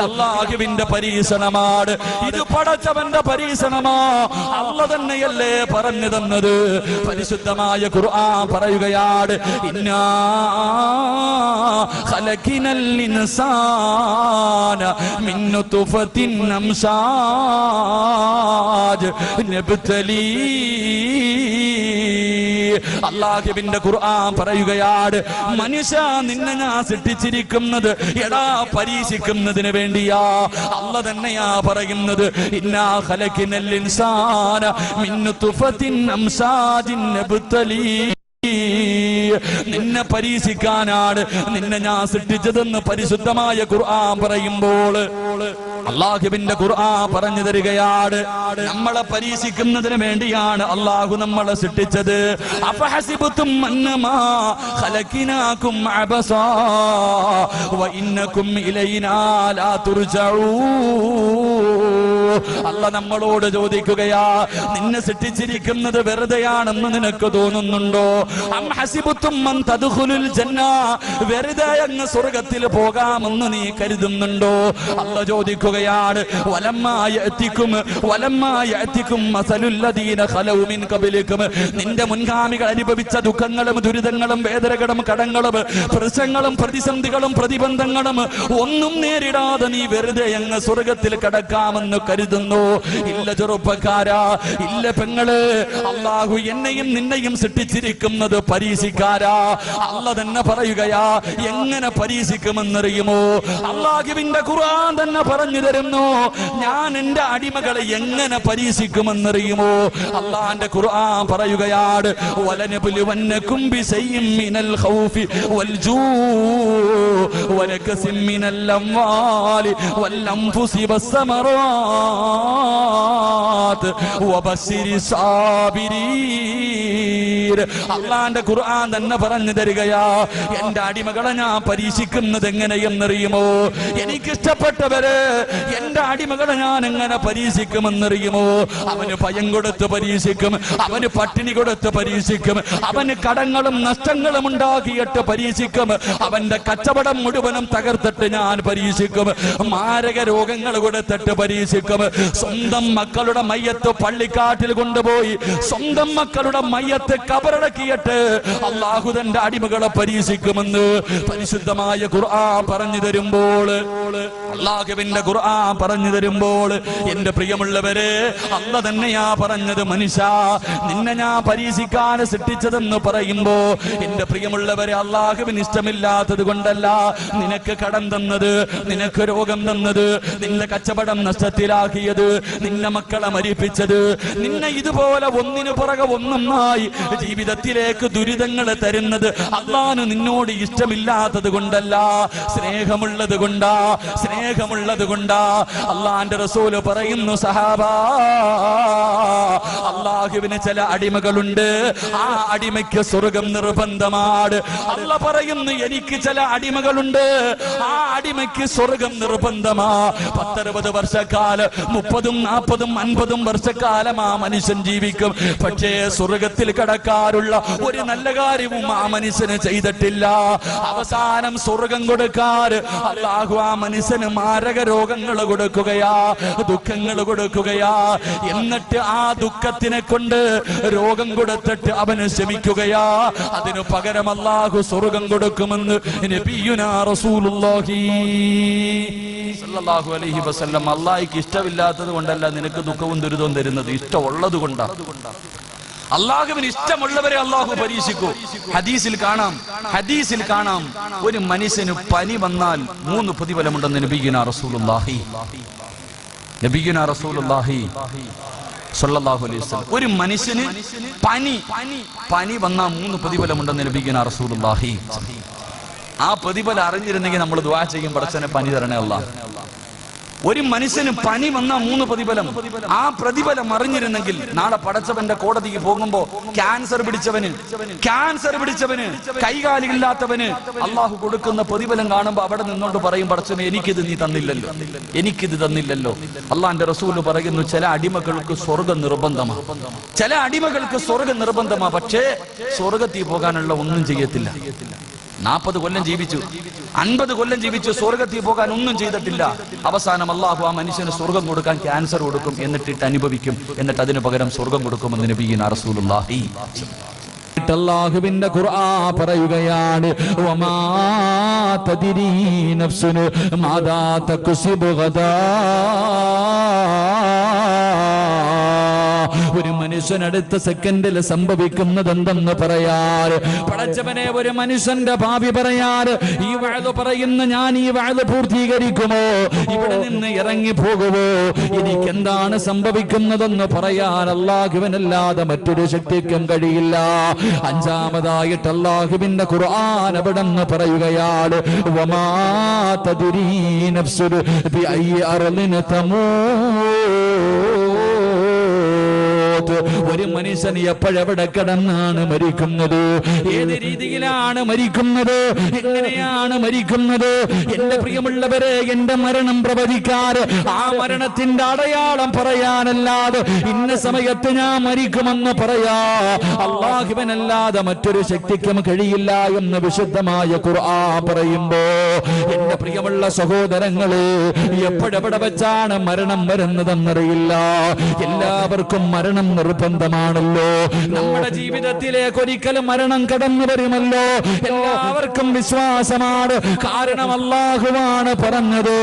അല്ലാഹുവിന്റെ പരീക്ഷണമാണ്, ഇത് പടച്ചവന്റെ പരീക്ഷണമാ. അല്ല തന്നെയല്ലേ പറഞ്ഞു തന്നത്. പരിശുദ്ധമായ ഖുർആൻ പറയുകയാണ്, ഇന്നാ ഖലഖിനൽ ഇൻസാന മിൻ നുത്ഫത്തിൻ അംസാജ് നബ്തലീ. അല്ലാഹുവിന്റെ ഖുർആൻ പറയുകയാണ്, മനുഷ്യ നിന്നെ ഞാൻ സൃഷ്ടിച്ചിരിക്കുന്നത് എടാ പരീക്ഷിക്കുന്നതിന് വേണ്ടിയാ. അല്ല തന്നെയാ പറയുന്നത്, ഇന്നാ ഖലഖിനൽ ഇൻസാന മിൻ നുത്ഫത്തിൻ അംസാജിൻ നബ്തലീ. നിന്നെ പരീക്ഷിക്കാനാണ് നിന്നെ ഞാൻ സൃഷ്ടിച്ചതെന്ന് പരിശുദ്ധമായ ഖുർആൻ പറയുമ്പോൾ അല്ലാഹുവിന്റെ ഖുർആൻ പറഞ്ഞു തരികയാണ്, നമ്മളെ പരീക്ഷിക്കുന്നതിന് വേണ്ടിയാണ് അല്ലാഹു നമ്മളെ സൃഷ്ടിച്ചത്. അഫഹസിബതും അന്നമാ ഖലഖനാകും അബസാ വഇന്നകും ഇലൈനാ ലാ തുർജഊൻ. അല്ലാഹ് നമ്മളോട് ചോദിക്കുകയാ, നിന്നെ സൃഷ്ടിച്ചിരിക്കുന്നത് വെറുതെയാണെന്ന് നിനക്ക് തോന്നുന്നുണ്ടോ? അം ഹസിബതും അൻ തദ്ഖുലുൽ ജന്ന, വെറുതെ അങ്ങ് സ്വർഗ്ഗത്തിൽ പോകാമെന്ന് നീ കരുതുന്നുണ്ടോ? അല്ലാഹ് ചോദിക്കുകയാണ്, വലമ്മാ യഅതികും മസലുൽ ലദീന ഖലൗ മിൻ ഖബലികും, നിന്റെ മുൻഗാമികൾ അനുഭവിച്ച ദുഃഖങ്ങളും ദുരിതങ്ങളും വേദനകളും കടങ്ങളും പ്രശ്നങ്ങളും പ്രതിസന്ധികളും പ്രതിബന്ധങ്ങളും ഒന്നും നേരിടാതെ നീ വെറുതെ അങ്ങ് സ്വർഗ്ഗത്തിൽ കടക്കാമെന്ന് കരുതുന്നു? ഇല്ല ചെറുപ്പക്കാരാ, ഇല്ല പെങ്ങള്, അല്ലാഹു എന്നെയും നിന്നെയും സൃഷ്ടിച്ചിരിക്കുന്നത് പരീക്ഷിക്കാരാ. അല്ല തന്നെ പറയുകയാ, എങ്ങനെ പരീക്ഷിക്കുമെന്നറിയുമോ? അല്ലാഹുവിന്റെ ഖുർആൻ തന്നെ പറഞ്ഞു തരുന്നു, ഞാൻ എന്റെ അടിമകളെ എങ്ങനെ പരീക്ഷിക്കുമെന്നറിയുമോ? അല്ലാഹുവിന്റെ ഖുർആൻ പറയുകയാണ്, വലനബ്ലുവന്നകും ബിശൈഇൻ മിനൽ ഖൗഫി വൽ ജൂഇ വനകസിൻ മിനൽ അംവാലി വൽ അൻഫുസി വസ്സമറാത്ത് വബശ്ശിരിസ് സാബിരീൻ. അല്ലാഹുവിന്റെ ഖുർആൻ തന്നെ പറഞ്ഞു തരികയാ, എന്റെ അടിമകളെ ഞാൻ പരീക്ഷിക്കുന്നത് എങ്ങനെയെന്നറിയുമോ? എനിക്കിഷ്ടപ്പെട്ടവര് എന്റെ അടിമകളെ ഞാൻ എങ്ങനെ പരീക്ഷിക്കുമെന്നറിയുമോ? അവന് ഭയം കൊടുത്ത് പരീക്ഷിക്കും, അവന് പട്ടിണി കൊടുത്ത് പരീക്ഷിക്കും, അവന് കടങ്ങളും നഷ്ടങ്ങളും ഉണ്ടാക്കിയിട്ട് പരീക്ഷിക്കും, അവന്റെ കച്ചവടം മുഴുവനും തകർത്തിട്ട് ഞാൻ പരീക്ഷിക്കും, മാരക രോഗങ്ങൾ കൊടുത്തിട്ട് പരീക്ഷിക്കും, സ്വന്തം മക്കളുടെ മയ്യത്ത് പള്ളിക്കാട്ടിൽ കൊണ്ടുപോയി സ്വന്തം മക്കളുടെ മയ്യത്ത് കബറടക്കിയിട്ട് അല്ലാഹു തന്റെ അടിമകളെ പരീക്ഷിക്കുമെന്ന് പരിശുദ്ധമായ ഖുർആൻ പറഞ്ഞു തരുമ്പോൾ, അല്ലാഹുവിന്റെ ഖുർആൻ പറഞ്ഞു തരുമ്പോൾ, എന്റെ പ്രിയമുള്ളവരെ, അല്ല തന്നെയാ പറഞ്ഞത്, മനുഷ്യ നിന്നെ ഞാൻ പരീക്ഷിക്കാൻ സൃഷ്ടിച്ചതെന്ന് പറയുമ്പോ, എന്റെ പ്രിയമുള്ളവരെ, അല്ലാഹുവിന് ഇഷ്ടമില്ലാത്തത് കൊണ്ടല്ല നിനക്ക് കടം തന്നത്, നിനക്ക് രോഗം തന്നത്, നിന്റെ കച്ചവടം നഷ്ടത്തിലാക്കിയത്, നിന്റെ മക്കളെ മരിപ്പിച്ചത്, നിന്നെ ഇതുപോലെ ഒന്നിനു പുറകെ ഒന്നൊന്നായി ജീവിതത്തിലേക്ക് ദുരിതങ്ങൾ തരുന്നത് അല്ലാഹു നിന്നോട് ഇഷ്ടമില്ലാത്തത് കൊണ്ടല്ല, സ്നേഹമുള്ളത് കൊണ്ടാ, സ്നേഹമുള്ളത് കൊണ്ടാ. അല്ലാഹുവിന്റെ റസൂല് പറയുന്നു, സഹാബാ, അല്ലാഹുവിന് ചില അടിമകളുണ്ട്, ആ അടിമയ്ക്ക് സ്വർഗം നിർബന്ധമാണ്. അല്ലാഹ് പറയുന്നു, എനിക്ക് ചില അടിമകളുണ്ട്, ആ അടിമയ്ക്ക് സ്വർഗം നിർബന്ധമാ. 10-60 വർഷക്കാലം, 30-40-50 വർഷക്കാലം ആ മനുഷ്യൻ ജീവിക്കും, പക്ഷേ സ്വർഗത്തിൽ കടക്കാറുള്ള ഒരു നല്ല കാര്യവും ആ മനുഷ്യന് ചെയ്തിട്ടില്ല. അവസാനം സ്വർഗം കൊടുക്കാറ് അല്ലാഹു ആ മനുഷ്യന് മാരക രോഗങ്ങൾ കൊടുക്കുകയാ, ദുഃഖങ്ങൾ കൊടുക്കുകയാ. എന്നിട്ട് ആ ദുഃഖത്തിനെ കൊണ്ട് രോഗം കൊടുത്തിട്ട് അവന് ശമിക്കുകയാ. അതിനു പകരം അല്ലാഹു സ്വർഗം കൊടുക്കുമെന്ന് നബിയുനാ റസൂലുള്ളാഹി സല്ലല്ലാഹു അലൈഹി വസല്ലം. അല്ലാഹുവിന് ഇഷ്ടമില്ലാത്തത് കൊണ്ടല്ല നിനക്ക് ദുഃഖവും ദുരിതവും തരുന്നത്, ഇഷ്ടമുള്ളത് കൊണ്ടാ. അല്ലാഹുവിന് ഇഷ്ടമുള്ളവരെ അല്ലാഹു പരീക്ഷിക്കൂ. ഹദീസിൽ കാണാം ഒരു മനുഷ്യന് പനി വന്നാൽ 3 പ്രതിഫലമുണ്ടെന്ന് നബിയുനാ റസൂലുള്ളാഹി സല്ലല്ലാഹു അലൈഹി വസല്ലം. ഒരു മനുഷ്യന് പനി വന്നാൽ 3 പ്രതിഫലമുണ്ടെന്ന് നബിയുനാ റസൂലുള്ളാഹി. ആ പ്രതിഫലം അറിഞ്ഞിരുന്നെങ്കിൽ നമ്മൾ ദുആ ചെയ്യും, പടച്ചവനെ പനി തരണേ അല്ലാഹ്. ഒരു മനുഷ്യന് പനി വന്ന 3 പ്രതിഫലം, ആ പ്രതിഫലം അറിഞ്ഞിരുന്നെങ്കിൽ നാളെ പടച്ചവന്റെ കോടതിക്ക് പോകുമ്പോ ക്യാൻസർ പിടിച്ചവന് കൈകാലില്ലാത്തവന് അള്ളാഹു കൊടുക്കുന്ന പ്രതിഫലം കാണുമ്പോ അവിടെ നിന്നോണ്ട് പറയും, പടച്ചവനെ എനിക്കിത് നീ തന്നില്ലല്ലോ, എനിക്കിത് തന്നില്ലല്ലോ. അള്ളാന്റെ റസൂല് പറയുന്നു, ചില അടിമകൾക്ക് സ്വർഗം നിർബന്ധമാ, പക്ഷേ സ്വർഗത്തിൽ പോകാനുള്ള ഒന്നും ചെയ്യത്തില്ല. 40 കൊല്ലം ജീവിച്ചു, 50 കൊല്ലം ജീവിച്ചു, സ്വർഗത്തിൽ പോകാൻ ഒന്നും ചെയ്തിട്ടില്ല. അവസാനം അല്ലാഹു ആ മനുഷ്യന് സ്വർഗം കൊടുക്കാൻ ക്യാൻസർ കൊടുക്കും, എന്നിട്ട് അനുഭവിക്കും, എന്നിട്ട് അതിനു പകരം സ്വർഗം കൊടുക്കുമെന്ന് നബിയുനാ റസൂലുള്ളാഹി. അല്ലാഹുവിന്റെ ഖുർആൻ പറയുകയാണ്, വമാ തദ്രീ നഫ്സുൻ മാദാ തക്സിബു ഗദാ. ഒരു മനുഷ്യനടുത്ത സെക്കൻഡിൽ സംഭവിക്കുന്നത് എന്തെന്ന് പറയാൻ പടച്ചവനെ, ഒരു മനുഷ്യന്റെ ഭാവി പറയാൻ ഈ വഅദ് പറയുന്ന ഞാൻ ഈ വഅദ് പൂർത്തീകരിക്കുമോ, ഇവിടെ നിന്ന് ഇറങ്ങി പോകുമോ, എനിക്കെന്താണ് സംഭവിക്കുന്നതെന്ന് പറയാൻ അല്ലാഹുവിനല്ലാതെ മറ്റൊരു ശക്തിക്കും കഴിയില്ല. അഞ്ചാമതായിട്ട് അല്ലാഹുവിന്റെ ഖുർആൻ അവിടെന്ന് പറയുകയാണ്, വമാ തദ്രീ നഫ്സുൻ ബിഅയ്യി അർളിൻ തമൂത്. ഒരു മനുഷ്യൻ എപ്പോഴെവിടെ കിടന്നാണ് മരിക്കുന്നത്, ഏത് രീതിയിലാണ് മരിക്കുന്നത്, എങ്ങനെയാണ് മരിക്കുന്നത്? എന്റെ പ്രിയമുള്ളവരെ, എന്റെ മരണം പ്രവചിക്കാൻ, ആ മരണത്തിന്റെ അടയാളം പറയാനല്ലാതെ ഇന്ന സമയത്ത് ഞാൻ മരിക്കുമെന്ന് പറയാ അല്ലാഹുവിനല്ലാതെ മറ്റൊരു ശക്തിക്കും കഴിയില്ല എന്ന് വിശുദ്ധമായ ഖുർആൻ പറയുമ്പോ, എന്റെ പ്രിയമുള്ള സഹോദരങ്ങളെ, എപ്പോഴെവിടെ വെച്ചാണ് മരണം വരുന്നതെന്നറിയില്ല. എല്ലാവർക്കും മരണം നിർബന്ധമാണല്ലോ. നമ്മുടെ ജീവിതത്തിലേക്ക് ഒരിക്കലും മരണം കടന്നു വരുമല്ലോ, എല്ലാവർക്കും വിശ്വാസമാണ്. കാരണം അല്ലാഹുവാണ് പറഞ്ഞത്,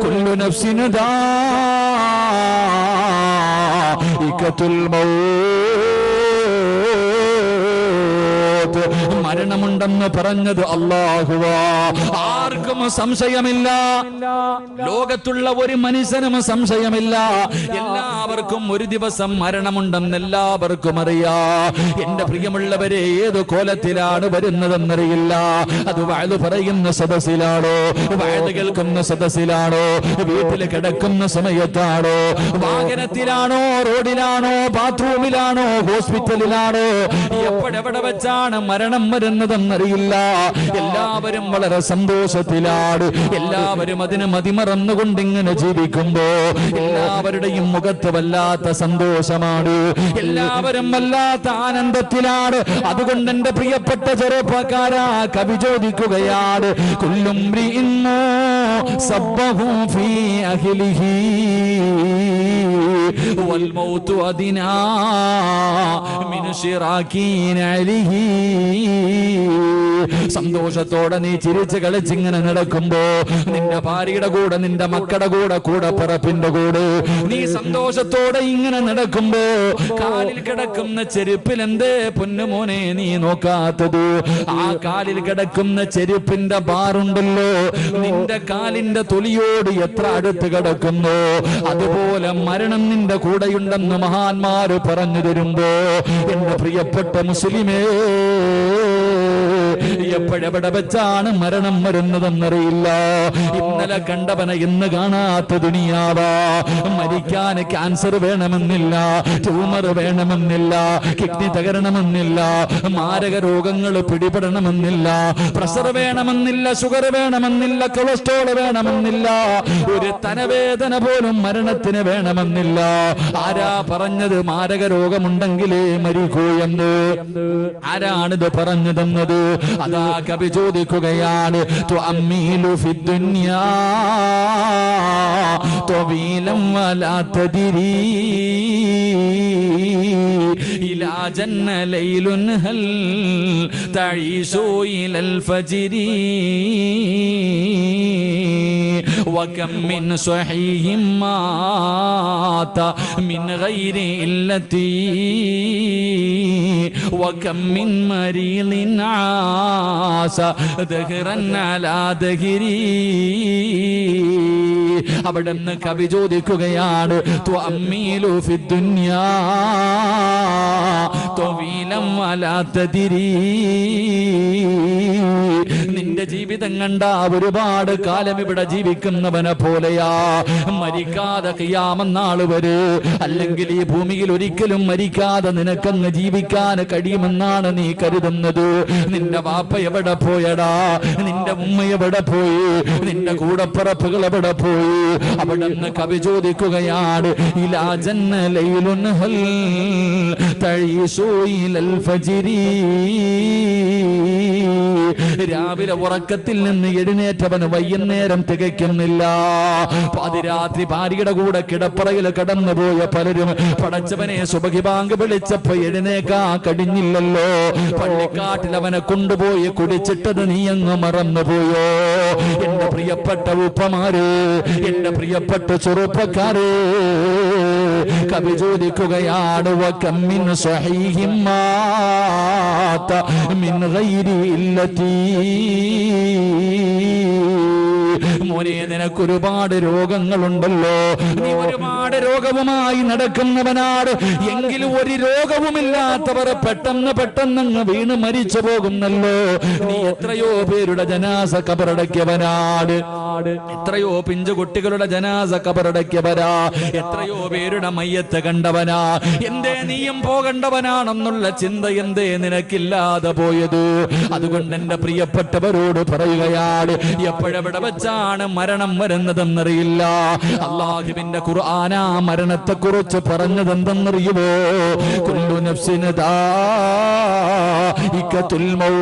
കുല്ലു നഫ്സിൻ ദാഇഖത്തുൽ മൗത്ത്. മരണമുണ്ടെന്ന് പറഞ്ഞത് അല്ലാഹുവാ. ആർക്കും സംശയമില്ല, ലോകത്തുള്ള ഒരു മനുഷ്യനും സംശയമില്ല. എല്ലാവർക്കും ഒരു ദിവസം മരണമുണ്ടെന്ന് എല്ലാവർക്കും അറിയാ. എന്റെ പ്രിയമുള്ളവരെ, ഏത് കോലത്തിലാണ് വരുന്നതെന്നറിയില്ല. അത് വഅദ് പറയുന്ന സദസ്സിലാണോ, വഅദ് കേൾക്കുന്ന സദസ്സിലാണോ, വീട്ടിൽ കിടക്കുന്ന സമയത്താണോ, വാഹനത്തിലാണോ, റോഡിലാണോ, ബാത്റൂമിലാണോ, ഹോസ്പിറ്റലിലാണോ, എപ്പോഴെവിടെ വെച്ചാണ് മരണം വരുന്നതെന്നറിയില്ല. എല്ലാവരും വളരെ സന്തോഷത്തിലാണ്, എല്ലാവരും അതിന് മതിമറന്നുകൊണ്ട് ഇങ്ങനെ ജീവിക്കുമ്പോ എല്ലാവരുടെയും മുഖത്ത് വല്ലാത്ത സന്തോഷമാണ്, എല്ലാവരും വല്ലാത്ത ആനന്ദത്തിലാണ്. അതുകൊണ്ട് എന്റെ പ്രിയപ്പെട്ട ചെറുപ്പക്കാരാ, കവി ചോദിക്കുകയാണ്, കുല്ലും മ്രിഇന്നോ സബ്ബഹു ഫീ അഹ്ലിഹി വൽ മൗതു അദിനാ മിൻ ശിറാകീൻ അലിഹി. സന്തോഷത്തോടെ നീ ചിരിച്ച് കളിച്ചിങ്ങനെ നടക്കുമ്പോ, നിന്റെ ഭാര്യയുടെ കൂടെ, നിന്റെ മക്കളുടെ കൂടെ, കൂടെ പറപ്പിന്റെ കൂടെ നീ സന്തോഷത്തോടെ ഇങ്ങനെ നടക്കുമ്പോ, കാലിൽ കിടക്കുന്ന ചെരുപ്പിൽ എന്തേ പൊന്നുമോനെ നീ നോക്കാത്തത്? ആ കാലിൽ കിടക്കുന്ന ചെരുപ്പിന്റെ ബാറുണ്ടല്ലോ, നിന്റെ കാലിന്റെ തൊലിയോട് എത്ര അടുത്ത് കിടക്കുന്നു, അതുപോലെ മരണം നിന്റെ കൂടെയുണ്ടെന്ന് മഹാന്മാര് പറഞ്ഞു തരുമ്പോ, എന്റെ പ്രിയപ്പെട്ട മുസ്ലിമേ, എപ്പോഴെവിടെ വെച്ചാണ് മരണം വരുന്നതെന്നറിയില്ല. ഇന്നലെ കണ്ടവനെ ഇന്ന് കാണാത്ത ദുനിയാവാ. മരിക്കാൻ ക്യാൻസർ വേണമെന്നില്ല, ട്യൂമർ വേണമെന്നില്ല, കിഡ്നി തകരണമെന്നില്ല, മാരക രോഗങ്ങൾ പിടിപെടണമെന്നില്ല, പ്രഷർ വേണമെന്നില്ല, ഷുഗർ വേണമെന്നില്ല, കൊളസ്ട്രോൾ വേണമെന്നില്ല, ഒരു തലവേദന പോലും മരണത്തിന് വേണമെന്നില്ല. ആരാ പറഞ്ഞത് മാരക രോഗമുണ്ടെങ്കിലേ മരിക്കൂ എന്ന്? ആരാണിത് പറഞ്ഞു തന്നത്? അതാ കവി ചോദിക്കുകയാണ്, തുഅമ്മീലു ഫിദ്ദുനിയാ തവീലൻ വലാ തദ്രീ ഇലാ ജന്ന ലൈലുൻ ഹൽ തഈശു ഇലൽ ഫജ്രി വകം മിൻ സ്വഹീഹിൻ മാത മിൻ ഗൈരി ഇല്ലതി വകം മിൻ മരീലിൻ ആസ ദഹ്റൻ അലാ ദഹ്രി. അവിടുന്ന് കവി ചോദിക്കുകയാണ്, തുഅമ്മീലു ഫിദ്ദുനിയാ തവീലൻ വലാ തദ്രീ. നിന്റെ ജീവിതം കണ്ട ഒരുപാട് കാലം ഇവിടെ ജീവിക്കുന്നവനെ പോലെയാ, മരിക്കാതെ ഖിയാമത്ത് വരെ, അല്ലെങ്കിൽ ഈ ഭൂമിയിൽ ഒരിക്കലും മരിക്കാതെ നിനക്കങ്ങ് ജീവിക്കാൻ കഴിയുമെന്നാണ് നീ കരുതുന്നത്? നിന്റെ വാപ്പ എവിടെ പോയടാ? നിന്റെ ഉമ്മ എവിടെ പോയി? നിന്റെ കൂടപ്പിറപ്പുകൾ എവിടെ പോയി? അവിടെ നിന്ന് കവി ചോദിക്കുകയാണ്, ഇലാ ജന്ന ലൈലുൻ ഹൽ തഈസു ഇലൽ ഫജ്രി. രാവിലെ ഉറക്കത്തിൽ നിന്ന് എഴുന്നേറ്റവന് വൈകുന്നേരം തികയ്ക്കുന്നില്ല. പാതിരാത്രി ഭാര്യയുടെ കൂടെ കിടപ്പറയിൽ കടന്നുപോയ പലരും പടച്ചവനെ സുബഹി ബാങ്ക് വിളിച്ചപ്പോ എഴുന്നേക്കാ കഴിഞ്ഞില്ലല്ലോ, പള്ളിക്കാട്ടിൽ അവനെ കൊണ്ടുപോയി കുടിച്ചിട്ടത് നീ അങ്ങ് മറന്നുപോയോ? എന്റെ പ്രിയപ്പെട്ട ഉപ്പമാര്, എന്റെ പ്രിയപ്പെട്ട ചെറുപ്പക്കാര്, കവി ചോദിക്കുകയാണ് വകമ്മിൻ സ്വഹീഹിൻ മാത മിൻ ഗൈരി ഇല്ലതി. മോനെ, നിനക്ക് ഒരുപാട് രോഗങ്ങളുണ്ടല്ലോ, നീ ഒരുപാട് രോഗവുമായി നടക്കുന്നവനാണ്. എങ്കിലും ഒരു രോഗവുമില്ലാത്തവർ പെട്ടെന്ന് വീണ് മരിച്ചു പോകുന്നല്ലോ. നീ എത്രയോ പേരുടെ ജനാസ കബറടക്കിയവനാണ്, എത്രയോ പിഞ്ചുകുട്ടികളുടെ ജനാസ കബറടക്കിയവരാ, എത്രയോ പേരുടെ മയ്യത്ത് കണ്ടവനാ. എന്തേ നീയും പോകേണ്ടവനാണെന്നുള്ള ചിന്ത എന്തേ നിനക്കില്ലാതെ പോയത്? അതുകൊണ്ട് എന്റെ പ്രിയപ്പെട്ടവരോട് പറയുകയാണ്, എപ്പോഴെവിടെ വെച്ചാണ് മരണം വരുന്നതെന്നറിയില്ല. അല്ലാഹുവിന്റെ ഖുർആനാ മരണത്തെ കുറിച്ച് പറഞ്ഞതെന്തെന്നറിയുമോ? കുല്ലു നഫ്സിൻ ദാഇഖത്തുൽ മൗത്ത്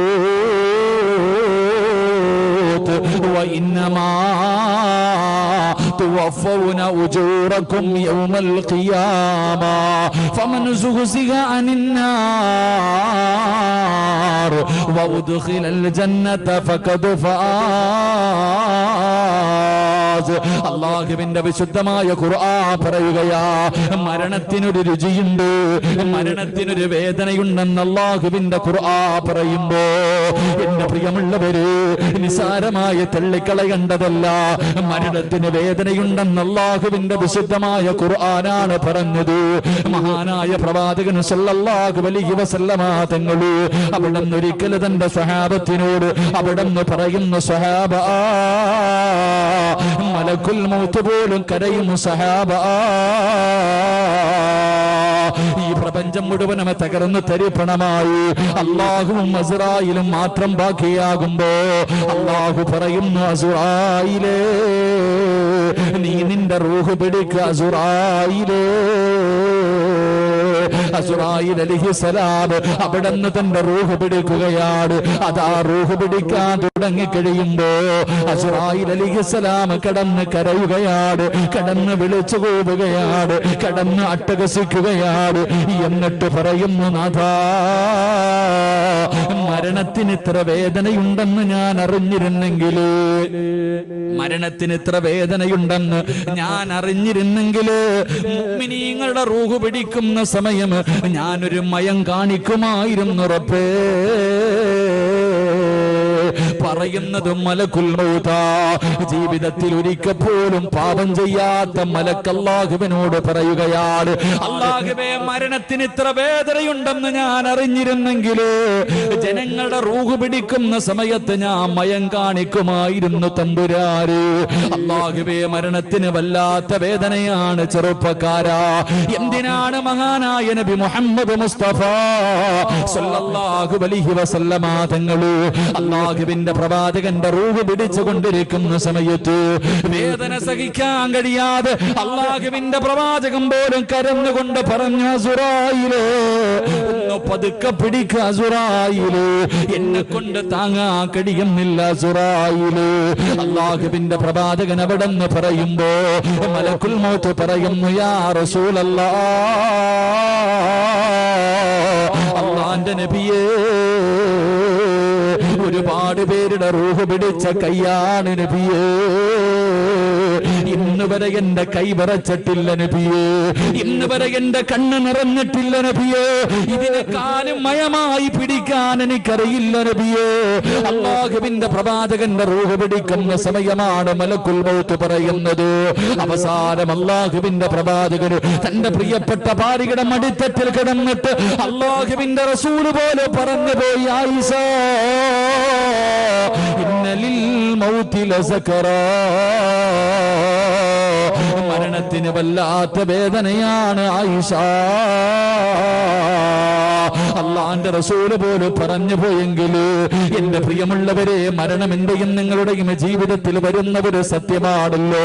വഇന്നമാ തുവഫൗന ഉജൂറകും യൗമൽ ഖിയാമ ഫമൻ സുഹ്സിഹ അനിൻ നാർ വഉദ്ഖിലൽ ജന്നത ഫഖദ് ഫാസ്. അല്ലാഹുവിന്റെ വിശുദ്ധമായ ഖുർആൻ പറയുകയാ, മരണത്തിനൊരു രുചിയുണ്ട്, മരണത്തിനൊരു വേദനയുണ്ടെന്ന് അല്ലാഹുവിന്റെ ഖുർആൻ പറയുമ്പോ എന്റെ പ്രിയമുള്ളവര്, നിസാരമായ തള്ളിക്കളയേണ്ടതല്ല. മരണത്തിന് വേദനയുണ്ടെന്ന് അല്ലാഹുവിന്റെ വിശുദ്ധമായ ഖുർആനാണ് പറഞ്ഞത്. മഹാനായ പ്രവാചകൻ സല്ലല്ലാഹു അലൈഹി വസല്ലമ തങ്ങൾ അവിടുന്ന് ഒരിക്കൽ തന്റെ സ്വഹാബത്തിനോട് അവിടുന്ന് പറയുന്നു, സ്വഹാബ, മലക്കുൽ മൗത്ത് പോലും കരയും സ്വഹാബ. ഈ പ്രപഞ്ചം മുഴുവനും തകർന്ന് തരിപ്പണമായി അല്ലാഹുവും അസ്റായിലും മാത്രം ബാക്കിയാകുമ്പോ അല്ലാഹു പറയുന്നു, അസ്റായിലേ, നീ നിന്റെ റൂഹ് പിടിക്കുക. അസ്റായിലേ, അസ്റായിൽ അലൈഹിസ്സലാം അവിടുന്ന് തന്റെ റൂഹ് പിടിക്കുകയാണ്. അതാ റൂഹ് പിടിക്കാൻ തുടങ്ങി കഴിയുമ്പോ അസ്റായിൽ അലൈഹിസ്സലാം കടന്ന് കരയുകയാണ്, കടന്ന് വിളിച്ചു പോവുകയാണ്, കടന്ന് അട്ടഹസിക്കുകയാണ്. എന്നിട്ട് പറയുന്നു, നാഥാ, മരണത്തിന് ഇത്ര വേദനയുണ്ടെന്ന് ഞാൻ അറിഞ്ഞിരുന്നെങ്കിൽ, മരണത്തിന് ഇത്ര വേദനയുണ്ടെന്ന് ഞാൻ അറിഞ്ഞിരുന്നെങ്കിൽ മുഅ്മിനീങ്ങളുടെ റൂഹ് പിടിക്കുന്ന സമയം ഞാനൊരു മയം കാണിക്കുമായിരുന്നു റബ്ബേ. പറയുന്നത് മലക്കുൽ മൗതാ, ജീവിതത്തിൽ ഒരിക്കൽ പോലും പാപം ചെയ്യാത്ത മലക്ക് അല്ലാഹുവിനോട് പറയുകയാണ്, അല്ലാഹുവേ, മരണത്തിന് ഇത്ര വേദനയുണ്ടെന്ന് ഞാൻ അറിഞ്ഞിരുന്നെങ്കിൽ ജനങ്ങളുടെ റൂഹ് പിടിക്കുന്ന സമയത്ത് ഞാൻ മയം കാണിക്കുമായിരുന്നു തമ്പുരാനെ. അല്ലാഹുവേ, മരണത്തിന് വല്ലാത്ത വേദനയാണ് ചെറുപ്പക്കാരാ. എന്തിനാണ് മഹാനായ നബി മുഹമ്മദ് മുസ്തഫ സല്ലല്ലാഹു അലൈഹി വസല്ലമ തങ്ങൾ അല്ലാഹുവിന്റെ പ്രവാചകന്റെ റൂഹ് പിടിച്ചുകൊണ്ടിരിക്കുന്ന സമയത്ത് വേദന സഹിക്കാൻ കഴിയാതെ അല്ലാഹുവിന്റെ പ്രവാചകൻ പോലും കരഞ്ഞുകൊണ്ട് പറഞ്ഞു, അസ്റായിലേ, ഒന്ന് പതുക്കെ പിടിക്കുക അസ്റായിലേ, എന്നെ കൊണ്ട് താങ്ങാൻ കഴിയുന്നില്ല അസ്റായിലേ. അല്ലാഹുവിന്റെ പ്രവാചകൻ അവിടെ നിന്ന് പറയുമ്പോ മലക്കുൽ മൗത്ത് പറയുന്നു, യാ റസൂലല്ലാഹ്, അല്ലാഹുവിന്റെ നബിയേ, ഒരുപാട് പേരുടെ റൂഹ് പിടിച്ച കയ്യാണ് നബിയേ, ഇന്ന് വരെ എന്റെ കൈ വിറച്ചിട്ടില്ല നബിയേ, ഇന്ന് വരെ എന്റെ കണ്ണ് നിറഞ്ഞിട്ടില്ല നബിയേ, ഇതിനെക്കാളും മയമായി പിടിക്കാൻ എനിക്കറിയില്ല നബിയേ. അല്ലാഹുവിന്റെ പ്രവാചകന്റെ റൂഹ് പിടിക്കുന്ന സമയമാണ് മലക്കുൽ മൗത്ത് പറയുന്നത്. അവസാനം അല്ലാഹുവിന്റെ പ്രവാചകൻ തന്റെ പ്രിയപ്പെട്ട ഭാര്യയുടെ മടിത്തട്ടിൽ കിടന്നിട്ട് അല്ലാഹുവിന്റെ റസൂൽ പോലെ പറഞ്ഞു പോയി, ആയിഷ, ഇന്നലിൽ മൗതി ലസകറാ, മരണത്തിന് വല്ലാത്ത വേദനയാണ് ആയിഷ. അള്ളാന്റെ റസൂല് പോലും പറഞ്ഞു പോയെങ്കിൽ എന്റെ പ്രിയമുള്ളവരെ, മരണം എന്റെയും നിങ്ങളുടെയും ജീവിതത്തിൽ വരുന്ന ഒരു സത്യമാണല്ലോ.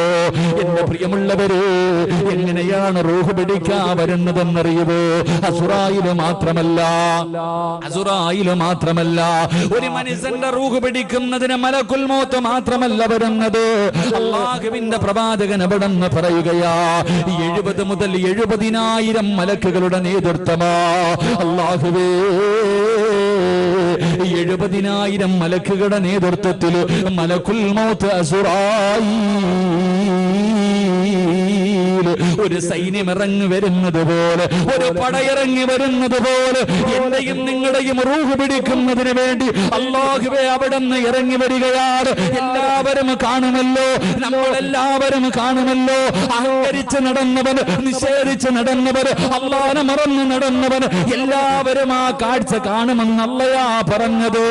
എന്റെ പ്രിയമുള്ളവരെ, എങ്ങനെയാണ് റൂഹ് പിടിക്കാൻ വരുന്നതെന്നറിയുമോ? അസുറായില് മാത്രമല്ല ഒരു മനുഷ്യന്റെ റൂഹ് പിടിക്കുന്നതിന് മലക്കുൽ മൗത്ത് മാത്രമല്ല വരുന്നത്. അല്ലാഹുവിന്റെ പ്രവാചകൻ അവിടെ നിന്ന് പറയുകയാ, 70 മുതൽ 70,000 മലക്കുകളുടെ നേതൃത്വമാ. അല്ലാഹുവേ, 70,000 മലക്കുകളുടെ നേതൃത്വത്തിൽ മലക്കുൽ മൗത്ത് അസുറായീൽ ഒരു സൈന്യം ഇറങ്ങി വരുന്നത് പോലെ, ഒരു പടയിറങ്ങി വരുന്നത് പോലെ എന്റെയും നിങ്ങളുടെയും റൂഹ് പിടിക്കുന്നതിന് വേണ്ടി അല്ലാഹുവേ അവിടെ നിന്ന് ഇറങ്ങി വരികയാണ്. എല്ലാവരും കാണുമല്ലോ, നമ്മളെല്ലാവരും കാണുമല്ലോ. അഹങ്കരിച്ച് നടന്നവൻ, നിഷേധിച്ച് നടന്നവൻ, അല്ലാഹുവിനെ മറന്ന് നടന്നവൻ, എല്ലാവരും ആ കാഴ്ച കാണുമെന്ന് അല്ലയാ പറഞ്ഞത്.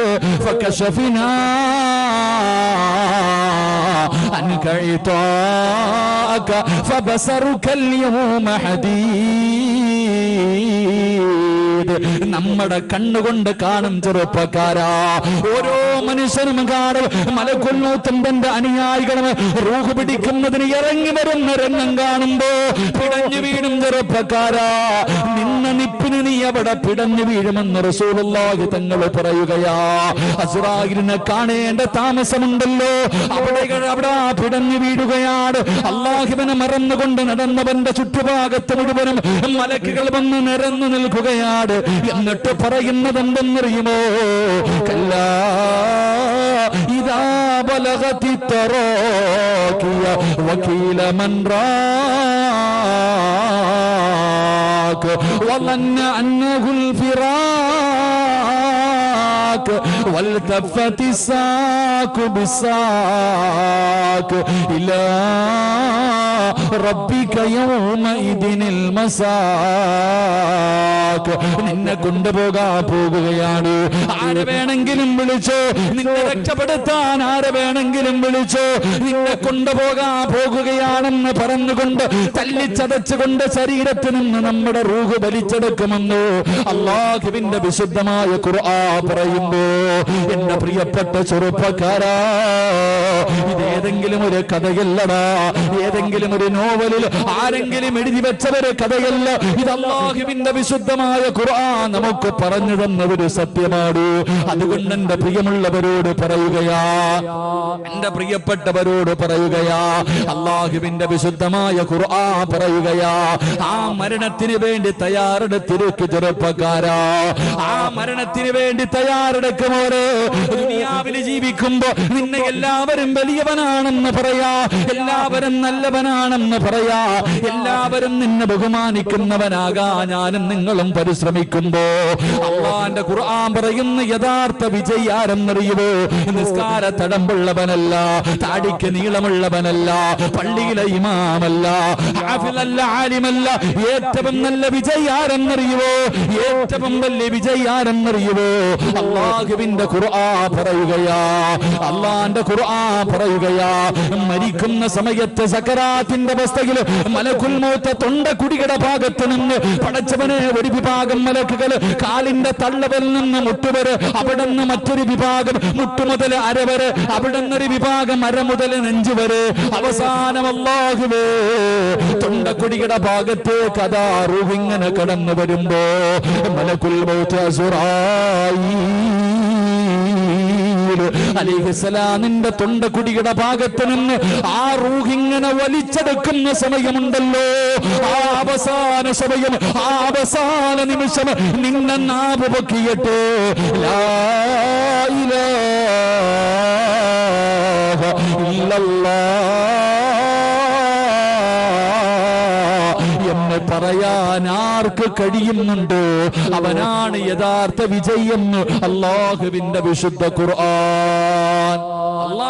ഫകശഫിനാ അൻക ഇതാക ഫബസറുക അൽയൗമ ഹദീദ്. നമ്മുടെ കണ്ണുകൊണ്ട് കാണും ചെറുപ്പക്കാരാ, ഓരോ മനുഷ്യനും കാണും. മലക്കുൽ മൗത്തും തന്റെ അനുയായികളും റൂഹ് പിടിക്കുന്നതിന് ഇറങ്ങി വരുന്ന രംഗം കാണുമ്പോ പിടഞ്ഞു വീഴും ചെറുപ്പക്കാരാ. നിന്ന നിപ്പിന് നീ അവിടെ പിടഞ്ഞു വീഴുമെന്ന് റസൂലുള്ളാഹി തങ്ങൾ പറയുകയാ. അസ്റായിലിനെ കാണേണ്ട താമസമുണ്ടല്ലോ, അവിടെ പിടഞ്ഞു വീഴുകയാണ്. അല്ലാഹുവിനെ മറന്നുകൊണ്ട് നടന്നവന്റെ ചുറ്റുഭാഗത്ത് മുഴുവനും മലക്കുകൾ വന്ന് നിരന്നു നിൽക്കുകയാണ്. എന്നിട്ട് പറയുന്നത് എന്തെന്നറിയുമോ? കല്ലാ ഇദാ ബലഗതി തറാഖിയ വകീല മൻ റാഖ വളന്ന അന്നഹുൽ ഫിറാഖ വൽതഫതി സാഖു ബിസാഖ ഇലാ റബ്ബിക യൗമഇദിനിൽ മസാഖ. നിന്നെ കൊണ്ടുപോകാൻ പോകുകയാണ്. ആരെ വേണമെങ്കിലും വിളിച്ചോ, നിന്നെ രക്ഷപ്പെടുത്താൻ ആരെ വേണമെങ്കിലും വിളിച്ചോ, നിന്നെ കൊണ്ടുപോകാൻ പോകുകയാണെന്ന് പറഞ്ഞുകൊണ്ട് തല്ലിച്ചതച്ചുകൊണ്ട് ശരീരത്തിൽ നിന്ന് നമ്മുടെ റൂഹ് വലിച്ചെടുക്കുമെന്ന് അല്ലാഹുവിന്റെ വിശുദ്ധമായ ഖുർആൻ പറയുമ്പോ, എന്റെ പ്രിയപ്പെട്ട ചെറുപ്പക്കാരാ, ഇതേതെങ്കിലും ഒരു കഥയല്ലടാ, ഏതെങ്കിലും ഒരു നോവലിൽ ആരെങ്കിലും എഴുതി വെച്ചവരെ കഥയല്ല. ഇത് അല്ലാഹുവിന്റെ വിശുദ്ധമായ ഖുർആൻ നമുക്ക് പറഞ്ഞു തന്ന ഒരു സത്യമാണ്. അതുകൊണ്ട് എന്റെ പ്രിയമുള്ളവരോട് പറയുകയാ, എന്റെ പ്രിയപ്പെട്ടവരോട് പറയുകയാ, അല്ലാഹുവിന്റെ വിശുദ്ധമായ ഖുർആൻ പറയുകയാ, ആ മരണത്തിന് വേണ്ടി തയ്യാറെടുത്തിരിക്കു ചെറുപ്പക്കാരാ. ആ മരണത്തിന് വേണ്ടി തയ്യാറെടുക്കുമോരെ. ദുനിയാവിൽ ജീവിക്കുമ്പോ നിന്നെ എല്ലാവരും വലിയവനാണെന്ന് പറയാ, എല്ലാവരും നല്ലവനാണെന്ന് പറയാ, എല്ലാവരും നിന്നെ ബഹുമാനിക്കുന്നവനാകാ ഞാനും നിങ്ങളും പരിശ്രമിക്കുമ്പോ അല്ലാഹുവിന്റെ ഖുർആൻ പറയുന്ന യഥാർത്ഥ വിജയി ആരെന്നറിയുമോ? നിസ്കാര തടമ്പുള്ളവനല്ല, താടിക്ക് നീളമുള്ളവനല്ല, പള്ളിയിലെ ഇമാമല്ല, ഹാഫിളല്ല, ആലിമല്ല. ഏറ്റവും നല്ല വിജയി ആരെന്നറിയുമോ? ഏറ്റവും വലിയ വിജയി ആരെന്നറിയുമോ? അല്ലാഹുവിന്റെ ഖുർആൻ പറയുകയാ, അല്ലാഹുവിന്റെ ഖുർആൻ പറയുകയാ, മരിക്കുന്ന സമയത്ത് സക്കറാത്തിന്റെ അവസ്ഥയിൽ മലക്കുൽ മൗത്ത് തൊണ്ടക്കുടിയുടെ ഭാഗത്ത് നിന്ന് പടച്ചവനെ ഒരു വിഭാഗം മലക്കുകൾ കാലിന്റെ തള്ളവൽ നിന്ന് മുട്ടുവരെ, അവിടെ നിന്ന് മറ്റൊരു വിഭാഗം മുട്ടുമുതൽ അരവരെ, അവിടെ നിന്നൊരു വിഭാഗം അര മുതൽ നെഞ്ചു വരെ, അവസാനം അല്ലാഹുവേ തൊണ്ടക്കുടിയുടെ ഭാഗത്തേക്ക് അതാ റൂഹ് ഇങ്ങനെ കടന്നു വരുമ്പോ മലക്കുൽ മൗത്ത് അസ്റായീൽ അലൈഹിസ്സലാമിന്റെ തൊണ്ടക്കുടിയുടെ ഭാഗത്ത് നിന്ന് ആ റൂഹ് ഇങ്ങനെ വലിച്ചെടുക്കുന്ന സമയമുണ്ടല്ലോ, ആ അവസാന സമയം, ആ അവസാന നിമിഷം നിന്നെ നാവ് പൊക്കിയിട്ട് ലാ ഇലാഹ ഇല്ലല്ലാഹ് എന്ന് പറയാൻ ആർക്ക് കഴിയുന്നുണ്ട്? അവനാണ് യഥാർത്ഥ വിജയെന്ന് അല്ലാഹുവിന്റെ വിശുദ്ധ ഖുർആൻ.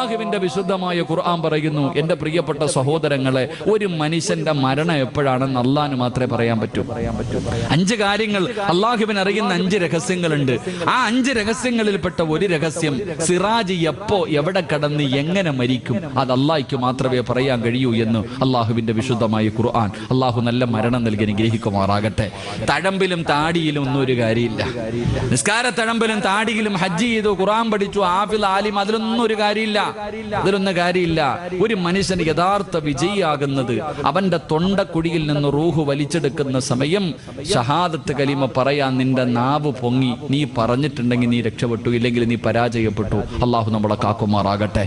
അള്ളാഹുവിന്റെ വിശുദ്ധമായ ഖുർആൻ പറയുന്നു, എന്റെ പ്രിയപ്പെട്ട സഹോദരങ്ങളെ, ഒരു മനുഷ്യന്റെ മരണം എപ്പോഴാണെന്ന് അള്ളാഹ്ന് മാത്രമേ പറയാൻ പറ്റൂ. 5 കാര്യങ്ങൾ അള്ളാഹുവിന് അറിയുന്ന 5 രഹസ്യങ്ങളുണ്ട്. ആ 5 രഹസ്യങ്ങളിൽപ്പെട്ട ഒരു രഹസ്യം, സിറാജ് എപ്പോ എവിടെ കടന്ന് എങ്ങനെ മരിക്കും, അത് അള്ളാഹ്ക്ക് മാത്രമേ പറയാൻ കഴിയൂ എന്ന് അള്ളാഹുവിന്റെ വിശുദ്ധമായ ഖുർആൻ. അള്ളാഹു നല്ല മരണം നൽകി അനുഗ്രഹിക്കുമാറാകട്ടെ. തഴമ്പിലും താടിയിലും ഒന്നും ഒരു കാര്യമില്ല. നിസ്കാര തഴമ്പിലും താടിയിലും ഹജ്ജ് ചെയ്തു, ഖുർആൻ പഠിച്ചു, ആഫിൽ ആലിം, അതിലൊന്നും ഒരു കാര്യമില്ല. ഒരു മനുഷ്യൻ യഥാർത്ഥ വിജയിയാകുന്നത് അവന്റെ തൊണ്ടക്കുടിയിൽ നിന്ന് റൂഹ് വലിച്ചെടുക്കുന്ന സമയം ഷഹാദത്ത് കലിമ പറയാൻ നിന്റെ നാവ് പൊങ്ങി നീ പറഞ്ഞിട്ടുണ്ടെങ്കിൽ നീ രക്ഷപ്പെട്ടു, ഇല്ലെങ്കിൽ നീ പരാജയപ്പെട്ടു. അള്ളാഹു നമ്മളെ കാക്കുമാറാകട്ടെ.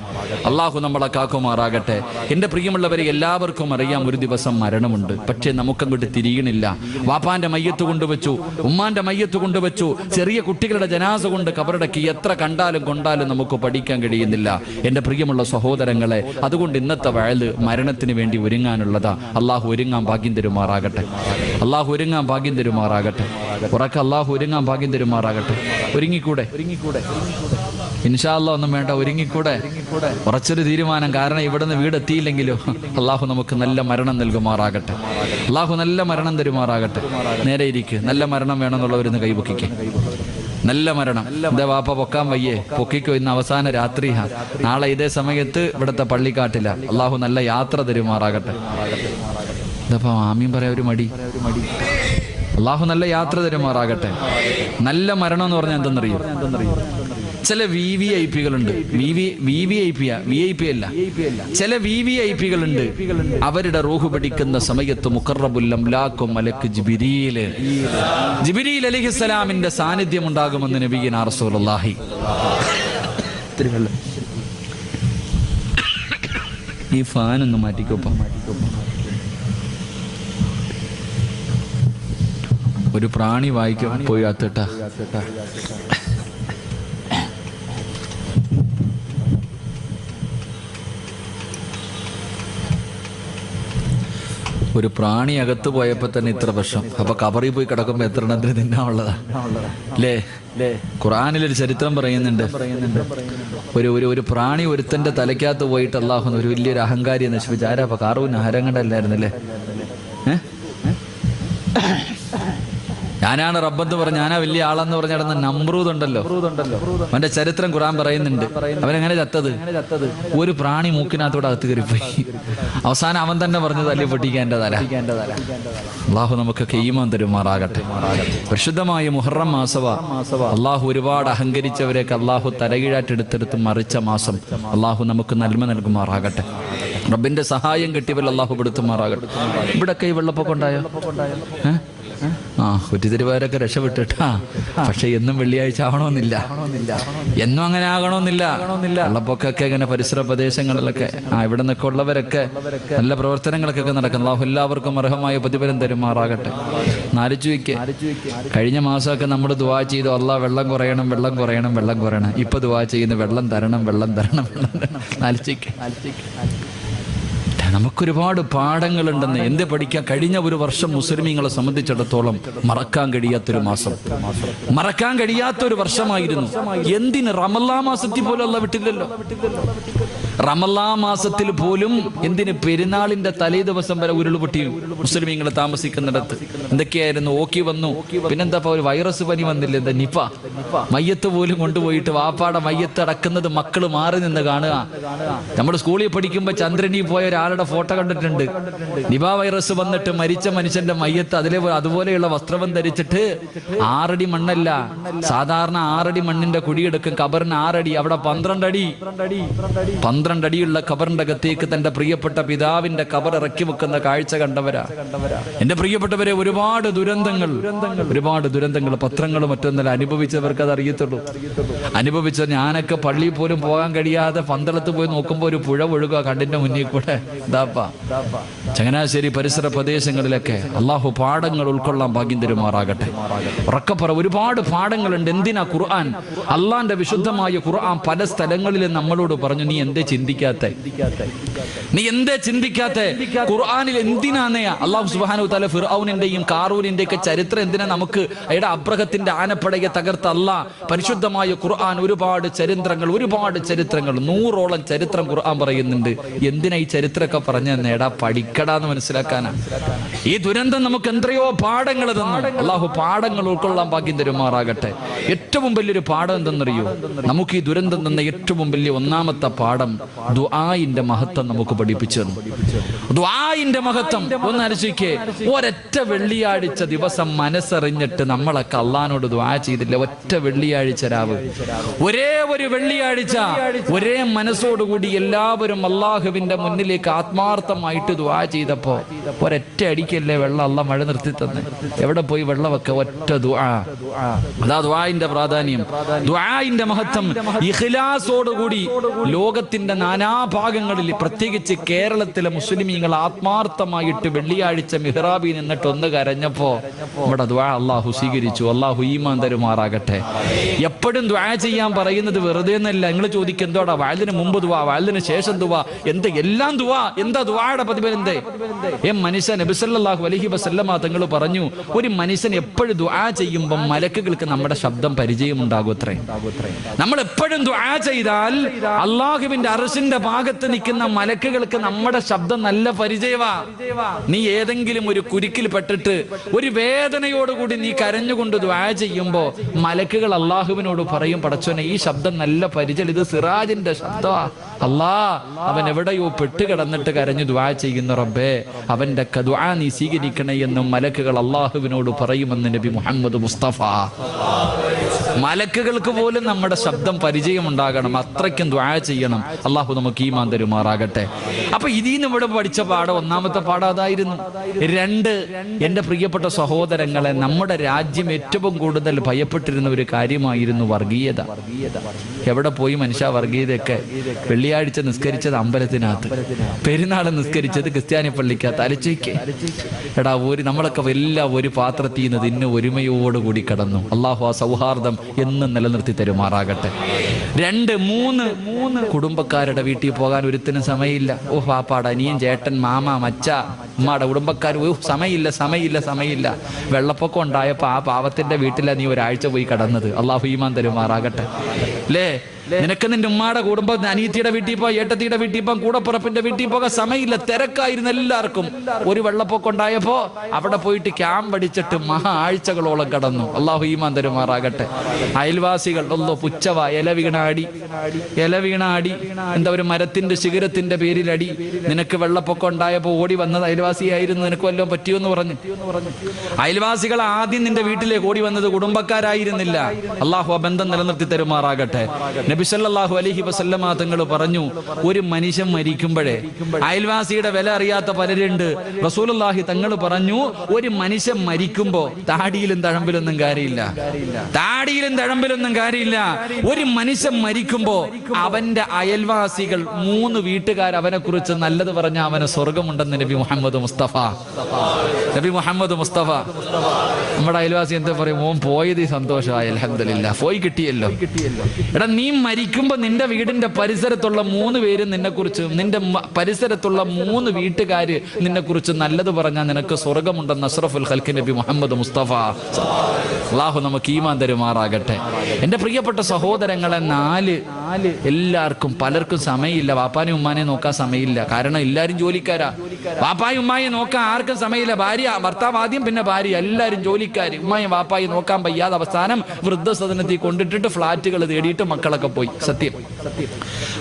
അള്ളാഹു നമ്മളെ കാക്കുമാറാകട്ടെ. എന്റെ പ്രിയമുള്ളവരെ, എല്ലാവർക്കും അറിയാം ഒരു ദിവസം മരണമുണ്ട്. പക്ഷേ നമുക്കങ്ങോട്ട് തിരിയണില്ല. വാപ്പാന്റെ മയ്യത്ത് കൊണ്ടുവച്ചു, ഉമ്മാന്റെ മയ്യത്ത് കൊണ്ടുവച്ചു, ചെറിയ കുട്ടികളുടെ ജനാസ കൊണ്ട് കബറടക്കി, എത്ര കണ്ടാലും കൊണ്ടാലും നമുക്ക് പഠിക്കാൻ കഴിയുന്നില്ല. എന്റെ പ്രിയമുള്ള സഹോദരങ്ങളെ, അതുകൊണ്ട് ഇന്നത്തെ വയല് മരണത്തിന് വേണ്ടി ഒരുങ്ങാനുള്ളതാ. അള്ളാഹു ഒരുങ്ങാൻ ഭാഗ്യം തരുമാറാകട്ടെ. അള്ളാഹു ഒരുങ്ങാൻ ഭാഗ്യം തരുമാറാകട്ടെ. ഉറക്കെ അള്ളാഹു ഒരുങ്ങാൻ ഭാഗ്യം തരുമാറാകട്ടെ. ഒരുങ്ങിക്കൂടെ? ഇൻഷാ അല്ലാഹ് ഒന്നും വേണ്ട, ഒരുങ്ങിക്കൂടെ? ഉറച്ചൊരു തീരുമാനം. കാരണം ഇവിടുന്ന് വീടെത്തിയില്ലെങ്കിലോ അള്ളാഹു നമുക്ക് നല്ല മരണം നൽകുമാറാകട്ടെ. അള്ളാഹു നല്ല മരണം തരുമാറാകട്ടെ. നേരെ ഇരിക്ക്. നല്ല മരണം വേണമെന്നുള്ളവരിന്ന് കൈപൊക്കിക്കേ. നല്ല മരണം. എന്താ വാപ്പ പൊക്കാൻ വയ്യേ? പൊക്കിക്കോ, ഇന്ന് അവസാന രാത്രിയാ. നാളെ ഇതേ സമയത്ത് ഇവിടുത്തെ പള്ളിക്കാട്ടില്ല. അള്ളാഹു നല്ല യാത്ര തരുമാറാകട്ടെ. ഇതപ്പോ ആമീൻ പറയാ ഒരു മടി. അള്ളാഹു നല്ല യാത്ര തരുമാറാകട്ടെ. നല്ല മരണം എന്ന് പറഞ്ഞാൽ എന്തെന്നറിയോ? ചില VVIP കളുണ്ട്. VIP അല്ല, ചില VVIP കളുണ്ട്. അവരുടെ റൂഹ് പിടിക്കുന്ന സമയത്ത് മുഖറബുൽ അംലാക്കും മലക്ക് ജിബ്രീൽ അലൈഹിസ്സലാമിന്റെ സാന്നിധ്യം ഉണ്ടാകുമെന്ന് നബിയുനാ റസൂലുള്ളാഹി. ഈ ഫാൻ ഒന്ന് മാറ്റിക്കോപ്പം. ഒരു പ്രാണി വായിക്കും പോയി അത്തട്ട. ഒരു പ്രാണി അകത്ത് പോയപ്പോ തന്നെ ഇത്ര വർഷം. അപ്പൊ കബറിൽ പോയി കിടക്കുമ്പോ എത്ര എണ്ണത്തിന് തിന്നാനുള്ളതാ അല്ലേ? ഖുർആനിലൊരു ചരിത്രം പറയുന്നുണ്ട്. ഒരു പ്രാണി ഒരുത്തന്റെ തലയ്ക്കകത്ത് പോയിട്ട് അല്ലാഹു ഒരു വലിയൊരു അഹങ്കാരിയെ നശിപ്പിച്ചു. ആരാ? അപ്പൊ കാറൂൻ ആരങ്ങണ്ടല്ലായിരുന്നല്ലേ? ഞാനാണ് റബ്ബെന്ന് പറഞ്ഞ്, ഞാനാ വലിയ ആളെന്ന് പറഞ്ഞ നടന്ന നമ്രൂദ് ഉണ്ടല്ലോ, അവന്റെ ചരിത്രം ഖുർആൻ പറയുന്നുണ്ട്. അവനെങ്ങനെ ചത്തത്? ഒരു പ്രാണി മൂക്കിനകത്തൂടെ അകത്ത് കയറിപ്പോയി. അവസാനം അവൻ തന്നെ പറഞ്ഞു തല്ലി പൊട്ടിക്കാൻ എൻ്റെ തല. അള്ളാഹു നമുക്കൊക്കെ ഈമാൻ തരുമാറാകട്ടെ. പരിശുദ്ധമായ മുഹറം മാസവ. അള്ളാഹു ഒരുപാട് അഹങ്കരിച്ചവരെയൊക്കെ അള്ളാഹു തലകീഴാറ്റെടുത്തെടുത്ത് മറിച്ച മാസം. അള്ളാഹു നമുക്ക് നന്മ നൽകുമാറാകട്ടെ. റബ്ബിന്റെ സഹായം കിട്ടിയവർ അള്ളാഹു പെടുത്തുമാറാകട്ടെ. ഇവിടൊക്കെ ഈ വെള്ളപ്പൊക്കം ഉണ്ടായോ? കുറ്റിത്തിരുവാരൊക്കെ രക്ഷപ്പെട്ടിട്ടാ. പക്ഷെ എന്നും വെള്ളിയാഴ്ച ആവണമെന്നില്ല, എന്നും അങ്ങനെ ആകണമെന്നില്ല. വെള്ളപ്പൊക്കൊക്കെ ഇങ്ങനെ പരിസര പ്രദേശങ്ങളിലൊക്കെ ഇവിടെ നിന്നൊക്കെ ഉള്ളവരൊക്കെ നല്ല പ്രവർത്തനങ്ങളൊക്കെ നടക്കുന്നു. അല്ലാഹു എല്ലാവർക്കും അർഹമായ പ്രതിഫലം തരുമാറാകട്ടെ. നാലിച്ചുവയ്ക്ക് കഴിഞ്ഞ മാസമൊക്കെ നമ്മൾ ദുആ ചെയ്തു, അല്ലാഹ് വെള്ളം കുറയണം, വെള്ളം കുറയണം, വെള്ളം കുറയണം. ഇപ്പൊ ദുആ ചെയ്യുന്നു, വെള്ളം തരണം, വെള്ളം തരണം, വെള്ളം തരണം. നാലിച്ചുവയ്ക്ക്. നമുക്കൊരുപാട് പാഠങ്ങളുണ്ടെന്ന്. എന്ത് പഠിക്കാൻ? കഴിഞ്ഞ ഒരു വർഷം മുസ്ലിമീങ്ങളെ സംബന്ധിച്ചിടത്തോളം മറക്കാൻ കഴിയാത്തൊരു മാസം, മറക്കാൻ കഴിയാത്തൊരു വർഷമായിരുന്നു. എന്തിന്? റമളാൻ മാസത്തിൽ പോലും അല്ലാഹ് വിട്ടില്ലല്ലോ. റമളാൻ മാസത്തിൽ പോലും എന്തിന്? പെരുന്നാളിന്റെ തലേ ദിവസം വരെ ഉരുൾപൊട്ടി മുസ്ലിമീങ്ങൾ താമസിക്കുന്നിടത്ത്. എന്തൊക്കെയായിരുന്നു? ഓക്കി വന്നു. പിന്നെന്താ ഒരു വൈറസ് പനി വന്നില്ല, എന്താ നിപ. മയ്യത്ത് പോലും കൊണ്ടുപോയിട്ട് വാപ്പാടെ മയ്യത്ത് അടക്കുന്നത് മക്കള് മാറി നിന്ന് കാണുക. നമ്മൾ സ്കൂളിൽ പഠിക്കുമ്പോ ചന്ദ്രനിൽ പോയ ഒരാളുടെ ഫോട്ടോ കണ്ടിട്ടുണ്ട്. നിപ വൈറസ് വന്നിട്ട് മരിച്ച മനുഷ്യന്റെ മയ്യത്ത് അതുപോലെയുള്ള വസ്ത്രം ധരിച്ചിട്ട് 6 അടി മണ്ണല്ല, സാധാരണ 6 അടി മണ്ണിന്റെ കുഴിയെടുക്കും. കബറിന് 6 അടി, അവിടെ 12 അടി. 12 അടിയുള്ള കബറിന്റെ അകത്തേക്ക് തന്റെ പ്രിയപ്പെട്ട പിതാവിന്റെ കബർ ഇറക്കി വെക്കുന്ന കാഴ്ച കണ്ടവരാ. എന്റെ പ്രിയപ്പെട്ടവരെ, ഒരുപാട് ദുരന്തങ്ങൾ പത്രങ്ങളും മറ്റൊന്നല്ല അനുഭവിച്ചവർക്ക് അത് അറിയത്തുള്ളൂ. അനുഭവിച്ച ഞാനൊക്കെ പള്ളിയിൽ പോലും പോകാൻ കഴിയാതെ പന്തളത്ത് പോയി നോക്കുമ്പോൾ ഒരു പുഴ ഒഴുകുക കണ്ണിന്റെ മുന്നിൽ കൂടെ. ചങ്ങനാശ്ശേരി പരിസര പ്രദേശങ്ങളിലൊക്കെ അള്ളാഹു പാഠങ്ങൾ ഉൾക്കൊള്ളാൻ ഭാഗ്യം തരുമാറാകട്ടെ. ഉറക്കപ്പറ, ഒരുപാട് പാഠങ്ങളുണ്ട്. എന്തിനാ ഖുർആൻ? അള്ളാന്റെ വിശുദ്ധമായ ഖുർആൻ പല സ്ഥലങ്ങളിലും നമ്മളോട് പറഞ്ഞു, നീ എന്തേ ചിന്തിക്കാത്തെ? നീ എന്തേ ചിന്തിക്കാത്തെ? ഖുർആനിൽ എന്തിനാണ് അല്ലാഹു സുബ്ഹാനഹു വ തആല ഫിർഔനിന്റെയും കാറൂനിന്റെ ഒക്കെ ചരിത്രം എന്തിനാ നമുക്ക് അയാളുടെ അബ്രഹത്തിന്റെ ആനപ്പടയെ തകർത്ത അല്ലാഹ് പരിശുദ്ധമായ ഖുർആൻ ഒരുപാട് ചരിത്രങ്ങൾ 100ഓളം ചരിത്രം ഖുർആൻ പറയുന്നുണ്ട്. എന്തിനാ ഈ ചരിത്രമൊക്കെ പറഞ്ഞു നേടാ? പഠിക്കടാന്ന് മനസ്സിലാക്കാനാ. ഈ ദുരന്തം നമുക്ക് എത്രയോ പാഠങ്ങൾ തന്നു. അല്ലാഹു പാഠങ്ങൾ ഉൾക്കൊള്ളാൻ ഭാഗ്യം തരുമാറാകട്ടെ. ഏറ്റവും വലിയൊരു പാഠം എന്തെന്നറിയോ? നമുക്ക് ഈ ദുരന്തം തന്ന ഏറ്റവും വലിയ ഒന്നാമത്തെ പാഠം ദുആഇന്റെ മഹത്വം നമുക്ക് പഠിപ്പിച്ചു തന്നു. ദുആഇന്റെ മഹത്വം ഒന്ന് ആലോചിക്കേ. ഒരൊറ്റ വെള്ളിയാഴ്ച ദിവസം മനസ്സറിഞ്ഞിട്ട് നമ്മളൊക്കെ അള്ളാഹിനോട് ദുആ ചെയ്തില്ല. ഒറ്റ വെള്ളിയാഴ്ച രാവ്, ഒരേ ഒരു വെള്ളിയാഴ്ച ഒരേ മനസ്സോടുകൂടി എല്ലാവരും അള്ളാഹുവിന്റെ മുന്നിലേക്ക് ആത്മാർത്ഥമായിട്ട് ദുആ ചെയ്തപ്പോ ഒരൊറ്റ അടിക്കല്ലേ വെള്ളം അള്ളാഹ് മഴ നിർത്തി തന്നെ. എവിടെ പോയി വെള്ളം വെക്ക? ഒറ്റ ദുആ. അതാ ദുആഇന്റെ പ്രാധാന്യം, ദുആഇന്റെ മഹത്വം. ഇഖ്ലാസോടുകൂടി ലോകത്തിന്റെ നാനാഭാഗങ്ങളിൽ, പ്രത്യേകിച്ച് കേരളത്തിലെ മുസ്ലിമീങ്ങൾ ആത്മാർത്ഥമായിട്ട് വെള്ളിയാഴ്ച മിഹ്റാബിൽ നിന്നിട്ട് ഒന്ന് കരഞ്ഞപ്പോ നമ്മുടെ ദുആ അള്ളാഹു സ്വീകരിച്ചു. അള്ളാഹു ഈമാൻ തരുമാറാകട്ടെ. എപ്പോഴും ദുആ ചെയ്യാൻ പറയുന്നത് വെറുതെ എന്നല്ല. നിങ്ങൾ ചോദിക്കും എന്തോടാ വാലിന് മുമ്പ് ദുആ, വാലിന് ശേഷം ദുആ, എന്ത് എല്ലാം ദുആ? എന്താ ദുആയുടെ പ്രതിഫലം? എന്തേ മനുഷ്യൻ നബി സല്ലല്ലാഹു അലൈഹി വസല്ലമ തങ്ങൾ പറഞ്ഞു, ഒരു മനുഷ്യൻ എപ്പോഴും ദുആ ചെയ്യുമ്പോൾ മലക്കുകൾക്ക് നമ്മുടെ ശബ്ദം പരിചയമുണ്ടാകും അത്രേ. നമ്മൾ എപ്പോഴും ദുആ ചെയ്താൽ അള്ളാഹുവിന്റെ അർശിന്റെ ഭാഗത്ത് നിൽക്കുന്ന മലക്കുകൾക്ക് നമ്മുടെ ശബ്ദം നല്ല പരിചയമാ. നീ ഏതെങ്കിലും ഒരു കുരുക്കിൽ പെട്ടിട്ട് ഒരു വേദനയോടുകൂടി നീ കരഞ്ഞുകൊണ്ട് ദുആ ചെയ്യുമ്പോ മലക്കുകൾ അള്ളാഹുവിനോട് പറയും, പടച്ചോനെ ഈ ശബ്ദം നല്ല പരിചയം, ഇത് സിറാജിന്റെ ശബ്ദമാ. അല്ലാ, അവൻ എവിടെയോ പെട്ടുകിടന്നിട്ട് കരഞ്ഞു ദുആ ചെയ്യുന്ന റബ്ബേ, അവന്റെ ദുആ നീ സ്വീകരിക്കണേ എന്നും മലക്കുകൾ അള്ളാഹുവിനോട് പറയുമെന്ന് നബി മുഹമ്മദ് മുസ്തഫ. മലക്കുകൾക്ക് പോലും നമ്മുടെ ശബ്ദം പരിചയമുണ്ടാകണം, അത്രയ്ക്കും ദുആ ചെയ്യണം. അള്ളാഹു നമുക്ക് ഈമാൻ തരുമാറാകട്ടെ. അപ്പൊ ഇതിന്ന് ഇവിടെ പഠിച്ച പാഠം, ഒന്നാമത്തെ പാഠം അതായിരുന്നു. 2, എന്റെ പ്രിയപ്പെട്ട സഹോദരങ്ങളെ, നമ്മുടെ രാജ്യം ഏറ്റവും കൂടുതൽ ഭയപ്പെട്ടിരുന്ന ഒരു കാര്യമായിരുന്നു വർഗീയത. എവിടെ പോയി മനുഷ്യ വർഗീയതയൊക്കെ? വെള്ളിയാഴ്ച നിസ്കരിച്ചത് അമ്പലത്തിനകത്ത്, പെരുന്നാൾ നിസ്കരിച്ചത് ക്രിസ്ത്യാനി പള്ളിക്കകത്ത്. അലച്ചേക്ക് എടാ, നമ്മളൊക്കെ ഒരു പാത്രത്തിൽ നിന്ന് തിന്ന് ഒരുമയോടുകൂടി കടന്നു. അള്ളാഹു ആ സൗഹാർദ്ദം എന്നും നിലനിർത്തി തരുമാറാകട്ടെ. 2, 3 കുടുംബക്കാരുടെ വീട്ടിൽ പോകാൻ ഒരുത്തിനും സമയമില്ല. ഓ പാപ്പാട, അനിയൻ, ചേട്ടൻ, മാമ, മച്ച, ഉമ്മാടെ കുടുംബക്കാർ, സമയമില്ല. വെള്ളപ്പൊക്കം ഉണ്ടായപ്പോ ആ പാവത്തിന്റെ വീട്ടിലാണ് നീ ഒരാഴ്ച പോയി കടന്നത്. അള്ളാഹു ഈമാൻ തരുമാറാകട്ടെ. അല്ലേ, നിനക്ക് നിന്റെ ഉമ്മാടെ കുടുംബം, അനിയത്തിയുടെ വീട്ടിൽ പോ, ഏട്ടത്തിയുടെ വീട്ടിൽ പോ, കൂടപ്പുറപ്പിന്റെ വീട്ടിൽ പോകാൻ സമയമില്ല. തിരക്കായിരുന്നു എല്ലാവർക്കും. ഒരു വെള്ളപ്പൊക്കം ഉണ്ടായപ്പോ അവിടെ പോയിട്ട് ക്യാമ്പ് അടിച്ചിട്ട് ആഴ്ചകളോളം കടന്നു. അള്ളാഹു ഈമാൻ തരുമാറാകട്ടെ. അയൽവാസികൾ പുച്ചവ, ഇല വീണാടി, എന്താ ഒരു മരത്തിന്റെ ശിഖരത്തിന്റെ പേരിൽ അടി. നിനക്ക് വെള്ളപ്പൊക്കം ഉണ്ടായപ്പോ ഓടി വന്നത് അയൽവാസിയായിരുന്നു, നിനക്ക് വല്ലതും പറ്റിയോന്ന് പറഞ്ഞു. അയൽവാസികൾ ആദ്യം നിന്റെ വീട്ടിലേക്ക് ഓടി വന്നത് കുടുംബക്കാരായിരുന്നില്ല. അള്ളാഹു ആ ബന്ധം നിലനിർത്തി തരുമാറാകട്ടെ. നബി സല്ലല്ലാഹു അലൈഹി വസല്ലമ തങ്ങൾ പറഞ്ഞു, ഒരു മനുഷ്യൻ മരിക്കുമ്പോഴേ അയൽവാസിയുടെ വില അറിയാത്ത പലരുണ്ട്. റസൂലുള്ളാഹി തങ്ങൾ പറഞ്ഞു, ഒരു മനുഷ്യൻ മരിക്കുമ്പോ താടിയിലും തഴമ്പിലൊന്നും കാര്യമില്ല. ഒരു മനുഷ്യൻ മരിക്കുമ്പോ അവന്റെ അയൽവാസികൾ 3 വീട്ടുകാർ അവനെ കുറിച്ച് നല്ലത് പറഞ്ഞ അവന് സ്വർഗമുണ്ടെന്ന് നബി മുഹമ്മദ് മുസ്തഫ. നമ്മുടെ അയൽവാസി എന്താ പറയും? ഓൻ പോയത് സന്തോഷമായി, അൽഹംദുലില്ലാ, പോയി കിട്ടിയല്ലോ. എടാ, നീ മരിക്കുമ്പോ നിന്റെ വീടിന്റെ പരിസരത്തുള്ള 3 പേര് നിന്നെ കുറിച്ച്, നിന്റെ പരിസരത്തുള്ള 3 വീട്ടുകാര് നിന്നെ കുറിച്ച് നല്ലത് പറഞ്ഞാൽ നിനക്ക് സ്വർഗമുണ്ടെന്ന് അഷ്റഫുൽ ഖൽഖ് നബി മുഹമ്മദ് മുസ്തഫ. അല്ലാഹു നമുക്ക് ഈമാൻ തരുമാറാകട്ടെ. എന്റെ പ്രിയപ്പെട്ട സഹോദരങ്ങളെ, 4 എല്ലാവർക്കും പലർക്കും സമയമില്ല. വാപ്പാനും ഉമ്മാനെ നോക്കാൻ സമയമില്ല. കാരണം എല്ലാവരും ജോലിക്കാരാ. വാപ്പായും ഉമ്മായെ നോക്കാൻ ആർക്കും സമയമില്ല. ഭർത്താവ് ആദ്യം, പിന്നെ ഭാര്യ, എല്ലാവരും ജോലിക്കാര്. ഉമ്മായും വാപ്പായി നോക്കാൻ വയ്യാതെ അവസാനം വൃദ്ധസദനത്തിൽ കൊണ്ടിട്ടിട്ട് ഫ്ലാറ്റുകൾ തേടിയിട്ട് മക്കളൊക്കെ പോയി. സത്യം,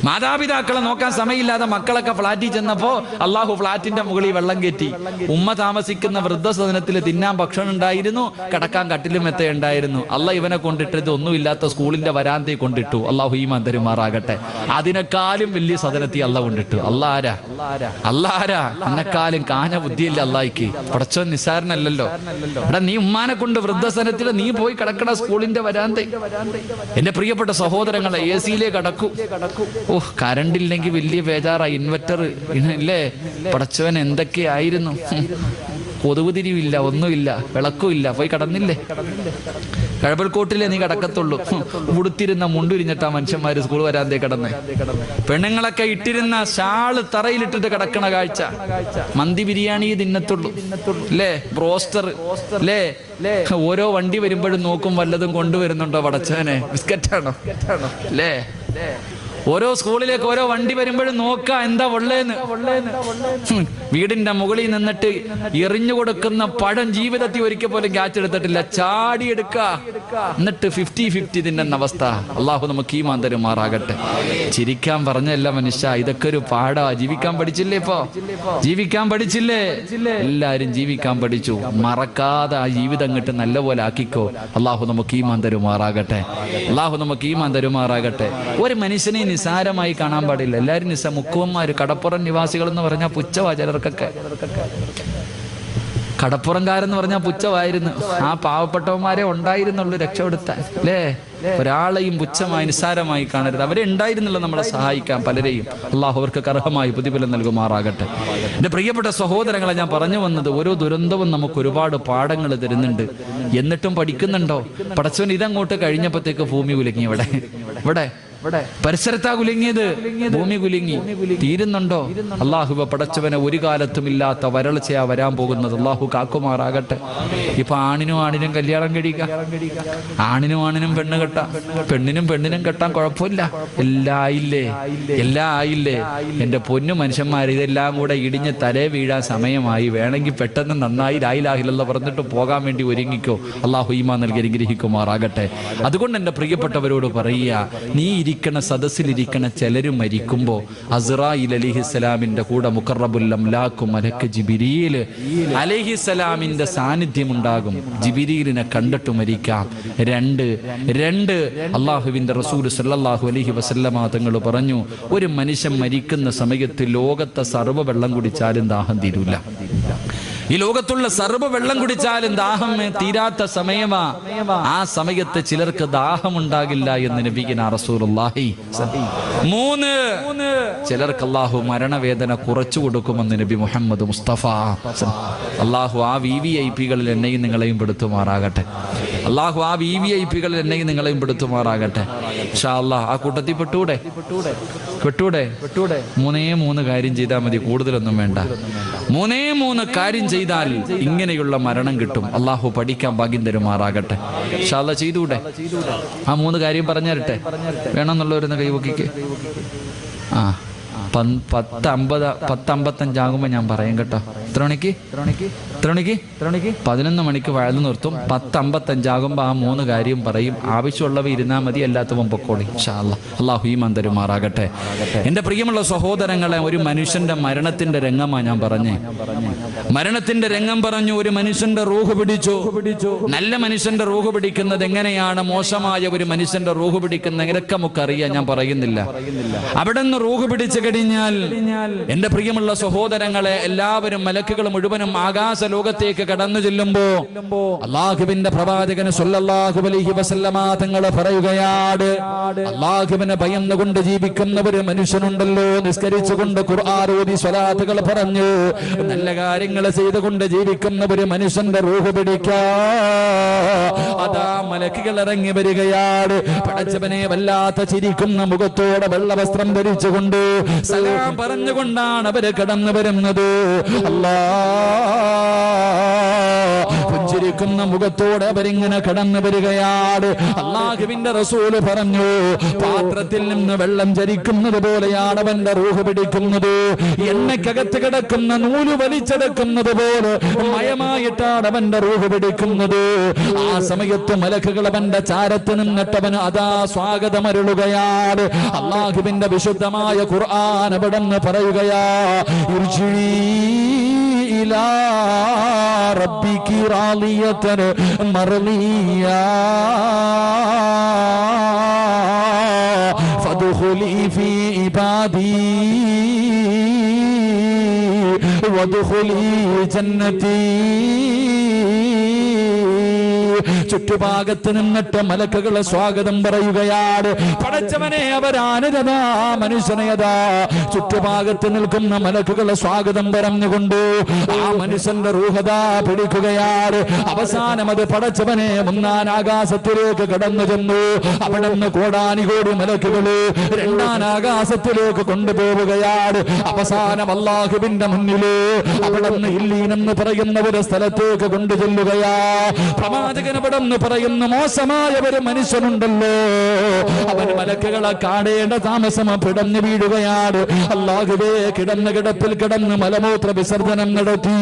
മാതാപിതാക്കളെ നോക്കാൻ സമയമില്ലാതെ മക്കളൊക്കെ ഫ്ലാറ്റിൽ ചെന്നപ്പോ അള്ളാഹു ഫ്ലാറ്റിന്റെ മുകളിൽ വെള്ളം കയറ്റി. ഉമ്മ താമസിക്കുന്ന വൃദ്ധസദനത്തിൽ തിന്നാൻ ഭക്ഷണം ഉണ്ടായിരുന്നു, കിടക്കാൻ കട്ടിലും മെത്ത ഉണ്ടായിരുന്നു. അള്ളാഹ് ഇവനെ കൊണ്ടിട്ടത് ഒന്നുമില്ലാത്ത സ്കൂളിന്റെ വരാന്തയിൽ കൊണ്ടിട്ടു. അള്ളാഹു ഈമാൻ തരുമാറാകട്ടെ. അതിനേക്കാളും വലിയ സദനത്തിൽ അള്ളാഹ് കൊണ്ടിട്ടു. അള്ളാരാ എന്നെക്കാളും കാഞ്ഞ ബുദ്ധിയില്ല അള്ളാഹിക്ക്. പടച്ചോൻ നിസ്സാരനല്ലല്ലോ. എടാ, നീ ഉമ്മാനെ കൊണ്ട് വൃദ്ധസദനത്തിൽ നീ പോയി കിടക്കണ സ്കൂളിന്റെ വരാന്ത. എന്റെ പ്രിയപ്പെട്ട സഹോദരങ്ങളെ, AC-യിലേ കടക്കൂ. കരണ്ടില്ലെങ്കിൽ വലിയ ബേജാറായി. ഇൻവെർട്ടർ ഇല്ലേ, പടച്ചവൻ എന്തൊക്കെയായിരുന്നു. കൊതുക് തിരിവില്ല, ഒന്നുമില്ല, വിളക്കുമില്ല, പോയി കടന്നില്ലേ? കഴമ്പൽക്കോട്ടിലെ നീ കടക്കത്തുള്ളൂ. ഉടുത്തിരുന്ന മുണ്ടുരിഞ്ഞിട്ടാ മനുഷ്യന്മാര് സ്കൂൾ വരാന്തേ കിടന്നേ. പെണ്ണുങ്ങളൊക്കെ ഇട്ടിരുന്ന ഷാള് തറയിലിട്ടിട്ട് കിടക്കണ കാഴ്ച. മന്തി ബിരിയാണി തിന്നത്തുള്ളൂ അല്ലേ, ബ്രോസ്റ്റർ അല്ലേ. ഓരോ വണ്ടി വരുമ്പോഴും നോക്കും വല്ലതും കൊണ്ടുവരുന്നുണ്ടോ പടച്ചവനെ, ബിസ്ക്കറ്റാണോ അല്ലേ. ഓരോ സ്കൂളിലേക്ക് ഓരോ വണ്ടി വരുമ്പോഴും നോക്ക എന്താ ഉള്ളേന്ന്. വീടിന്റെ മുകളിൽ നിന്നിട്ട് എറിഞ്ഞു കൊടുക്കുന്ന പഴം ജീവിതത്തിൽ ഒരിക്കൽ പോലും ക്യാച്ച് എടുത്തിട്ടില്ല, ചാടിയെടുക്ക, എന്നിട്ട് 50-50 തിന്നുന്ന അവസ്ഥ. അള്ളാഹു നമുക്ക് ഈമാൻ തരുമാറാകട്ടെ. ചിരിക്കാൻ പറഞ്ഞല്ല മനുഷ്യ, ഇതൊക്കെ ഒരു പാടാ. ജീവിക്കാൻ പഠിച്ചില്ലേ? ഇപ്പോ ജീവിക്കാൻ പഠിച്ചില്ലേ? എല്ലാരും ജീവിക്കാൻ പഠിച്ചു. മറക്കാതെ ആ ജീവിതം അങ്ങോട്ട് നല്ലപോലെ ആക്കിക്കോ. അള്ളാഹു നമുക്ക് ഈമാൻ തരുമാറാകട്ടെ. അള്ളാഹു നമുക്ക് ഈമാൻ തരുമാറാകട്ടെ. ഒരു മനുഷ്യനെ നിസാരമായി കാണാൻ പാടില്ല. എല്ലാവരും മുക്കുവന്മാര്, കടപ്പുറം നിവാസികൾ എന്ന് പറഞ്ഞാൽ പുച്ഛവാ ചിലർക്കൊക്കെ. കടപ്പുറംകാരെന്ന് പറഞ്ഞാൽ പുച്ഛമായിരുന്നു. ആ പാവപ്പെട്ടവന്മാരെ ഉണ്ടായിരുന്നുള്ളൂ രക്ഷപ്പെടുത്താൻ അല്ലേ. ഒരാളെയും പുച്ഛമായി നിസാരമായി കാണരുത്. അവരെ ഉണ്ടായിരുന്നല്ലോ നമ്മളെ സഹായിക്കാൻ പലരെയും. അള്ളാഹു അവർക്ക് അർഹമായി പ്രതിഫലം നൽകുമാറാകട്ടെ. എൻ്റെ പ്രിയപ്പെട്ട സഹോദരങ്ങളെ, ഞാൻ പറഞ്ഞു വന്നത് ഓരോ ദുരന്തവും നമുക്ക് ഒരുപാട് പാഠങ്ങൾ തരുന്നുണ്ട്. എന്നിട്ടും പഠിക്കുന്നുണ്ടോ? പടച്ചവൻ ഇതങ്ങോട്ട് കഴിഞ്ഞപ്പോഴത്തേക്ക് ഭൂമി കുലുങ്ങി. ഇവിടെ പരിസരത്താ കുലുങ്ങിയത്, ഭൂമി കുലുങ്ങി. തീരുന്നുണ്ടോ? അള്ളാഹു പടച്ചവനെ ഒരു കാലത്തും ഇല്ലാത്ത വരൾച്ചയാ വരാൻ പോകുന്നത്. അള്ളാഹു കാക്കുമാറാകട്ടെ. ഇപ്പൊ ആണിനും കല്യാണം കഴിക്കാം, ആണിനും പെണ്ണ് കെട്ടാം, പെണ്ണിനും കെട്ടാൻ കുഴപ്പമില്ല. എല്ലാം ആയില്ലേ. എന്റെ പൊന്നു മനുഷ്യന്മാർ, ഇതെല്ലാം കൂടെ ഇടിഞ്ഞ് തലേ വീഴാൻ സമയമായി. വേണമെങ്കിൽ പെട്ടെന്ന് നന്നായി ലാ ഇലാഹ ഇല്ലല്ലാഹ് പറഞ്ഞിട്ട് പോകാൻ വേണ്ടി ഒരുങ്ങിക്കോ. അള്ളാഹു ഈമാൻ നൽകി അനുഗ്രഹിക്കുമാറാകട്ടെ. അതുകൊണ്ട് എൻ്റെ പ്രിയപ്പെട്ടവരോട് പറയുക, നീ ഇരിക്കണ സദസ്സിലിരിക്കണ ചിലര് മരിക്കുമ്പോ അസ്റായിൽ അലൈഹിസ്സലാമിന്റെ കൂടെ മുഖറബുൽ അംലാഖു മലക്ക് ജിബ്രീൽ അലൈഹിസ്സലാമിന്റെ സാന്നിധ്യം ഉണ്ടാകും. ജിബ്രീലിനെ കണ്ടിട്ട് മരിക്കാം. രണ്ട് അള്ളാഹുവിന്റെ റസൂൽ സല്ലല്ലാഹു അലൈഹി വസല്ലമ തങ്ങൾ പറഞ്ഞു, ഒരു മനുഷ്യൻ മരിക്കുന്ന സമയത്ത് ലോകത്തെ സർവ്വ വെള്ളം കുടിച്ചാലും ദാഹം തീരൂല. ഈ ലോകത്തുള്ള സർവ്വ വെള്ളം കുടിച്ചാലും ദാഹം തീരാത്ത സമയമാ. ആ സമയത്ത് ചിലർക്ക് ദാഹമുണ്ടാകില്ല എന്ന് നബിയുനാ റസൂലുള്ളാഹി. 3 ചിലർക്ക് അല്ലാഹു മരണവേദന കുറച്ചു കൊടുക്കുമെന്ന് നബി മുഹമ്മദ് മുസ്തഫ. അല്ലാഹു ആ VVIPകളിൽ എന്നെയും നിങ്ങളെയും പെടുത്തുമാറാകട്ടെ. അല്ലാഹു ആ VVIPകളിൽ എന്നെയും നിങ്ങളെയും പെടുത്തുമാറാകട്ടെ. ഇൻഷാ അല്ലാഹ് ആ കൂട്ടത്തിൽ പെട്ടൂടെ? 3 കാര്യം ചെയ്താൽ മതി, കൂടുതലൊന്നും വേണ്ട. 3 കാര്യം ചെയ്താൽ ഇങ്ങനെയുള്ള മരണം കിട്ടും. അള്ളാഹു പഠിക്കാൻ ഭാഗ്യം തരുമാറാകട്ടെ. ഇൻഷാ അല്ലാഹ് ചെയ്തൂടെ? ആ 3 കാര്യം പറഞ്ഞു തരട്ടെ? വേണമെന്നുള്ളവരെന്ന് കൈവക്കിക്ക്. 10:55 ആകുമ്പോ ഞാൻ പറയും കേട്ടോ. എത്ര മണിക്ക്? 11 മണിക്ക് വഴന്നു നിർത്തും. 10:55 ആകുമ്പോ ആ 3 കാര്യം പറയും. ആവശ്യമുള്ളവ ഇരുന്നാൽ മതി, അല്ലാത്തവൻ പൊക്കോളി. ഇൻഷാ അല്ലാഹ്. അല്ലാഹു ഈമാൻ തരുമാറാകട്ടെ. എന്റെ പ്രിയമുള്ള സഹോദരങ്ങളെ, ഒരു മനുഷ്യന്റെ മരണത്തിന്റെ രംഗമാ ഞാൻ പറഞ്ഞേ. മരണത്തിന്റെ രംഗം പറഞ്ഞു. ഒരു മനുഷ്യന്റെ റൂഹ് പിടിച്ചു. നല്ല മനുഷ്യന്റെ റൂഹ് പിടിക്കുന്നത് എങ്ങനെയാണ്, മോശമായ ഒരു മനുഷ്യന്റെ റൂഹ് പിടിക്കുന്ന ഇതൊക്കെ നമുക്കറിയാം, ഞാൻ പറയുന്നില്ല. അവിടെ നിന്ന് റൂഹ് പിടിച്ചു കഴിഞ്ഞാൽ എന്റെ പ്രിയമുള്ള സഹോദരങ്ങളെ, എല്ലാവരും മലക്കുകൾ മുഴുവനും ആകാശ ലോകത്തേക്ക് കടന്നു ചെല്ലുമ്പോ അല്ലാഹുവിന്റെ പ്രവാചകൻ സ്വല്ലല്ലാഹു അലൈഹി വസല്ലമ തങ്ങൾ പറയുകയാണ്, അല്ലാഹുവിനെ ഭയന്നുകൊണ്ട് ജീവിക്കുന്ന ഒരു മനുഷ്യനുണ്ടല്ലോ, നിസ്കരിച്ചുകൊണ്ട് ഖുർആൻ ഓതി സ്വലാത്തുകൾ പറഞ്ഞു നല്ല കാര്യങ്ങൾ ചെയ്തുകൊണ്ട് ജീവിക്കുന്ന ഒരു മനുഷ്യന്റെ റൂഹ് പിടിക്കാ. അതാ മലക്കുകൾ ഇറങ്ങി വരികയാണ്. പടച്ചവനെ വല്ലാത്ത ചിരിക്കുന്ന മുഖത്തോടെ വെള്ളവസ്ത്രം ധരിച്ചുകൊണ്ട് സലാം പറഞ്ഞുകൊണ്ടാണ് അവര് കടന്നു വരുന്നത്. പുഞ്ചിരിക്കുന്ന മുഖത്തോടെ അവരിങ്ങനെ കടന്നു വരികയാണ്. അല്ലാഹുവിന്റെ റസൂല് പറഞ്ഞു, പാത്രത്തിൽ നിന്ന് വെള്ളം ചരിക്കുന്നത് പോലെയാണ് അവന്റെ റൂഹ് പിടിക്കുന്നത്. എണ്ണക്കകത്ത് കിടക്കുന്ന നൂല് വലിച്ചെടുക്കുന്നത് പോലെ മയമായിട്ടാണ് അവന്റെ റൂഹ് പിടിക്കുന്നത്. ആ സമയത്ത് മലക്കുകൾ അവന്റെ ചാരത്ത് നിന്നിട്ടവന് അതാ സ്വാഗതം അരുളുകയാണ്. അല്ലാഹുവിന്റെ വിശുദ്ധമായ ഖുർആൻ അവിടെ നിന്ന് പറയുകയാ, ഇലാ റബ്ബികി റാളിയതൻ മർളിയ ഫദ്ഖുലി ഫീ ഇബാദി വദ്ഖുലി ജന്നതി. ചുറ്റുഭാഗത്ത് നിന്നിട്ട് മലക്കുകളെ സ്വാഗതം പറയുകയാണ്. പടച്ചവനെ, അവരാനതാ മനുഷ്യനെയതാ ചുറ്റുഭാഗത്ത് നിൽക്കുന്ന മലക്കുകളെ സ്വാഗതം പറഞ്ഞുകൊണ്ട് ആ മനുഷ്യന്റെ റൂഹതാ പിടിക്കുകയാണ്. അവസാനം അത് പടച്ചവനെ ഒന്നാം ആകാശത്തിലേക്ക് കടന്നു ചെന്നു. അവിടെ നിന്ന് കോടാനികോടി മലക്കുകള് രണ്ടാം ആകാശത്തിലേക്ക് കൊണ്ടുപോവുകയാണ്. അവസാനം അല്ലാഹുവിന്റെ മുന്നില് അവിടെ നിന്ന് ഇല്ലീനെന്ന് പറയുന്ന ഒരു സ്ഥലത്തേക്ക് കൊണ്ടുചെല്ലുകയാ. പ്രവാചകൻ അവിടെ നിന്ന് പറയുന്ന മോശമായ ഒരു മനുഷ്യനുണ്ടല്ലോ, അവൻ മലക്കുകളെ കാണേണ്ട താമസം പിടഞ്ഞു വീഴുകയാണ്. അല്ലാഹുവേ, കിടന്ന കിടപ്പിൽ കിടന്ന് മലമൂത്ര വിസർജനം നടത്തി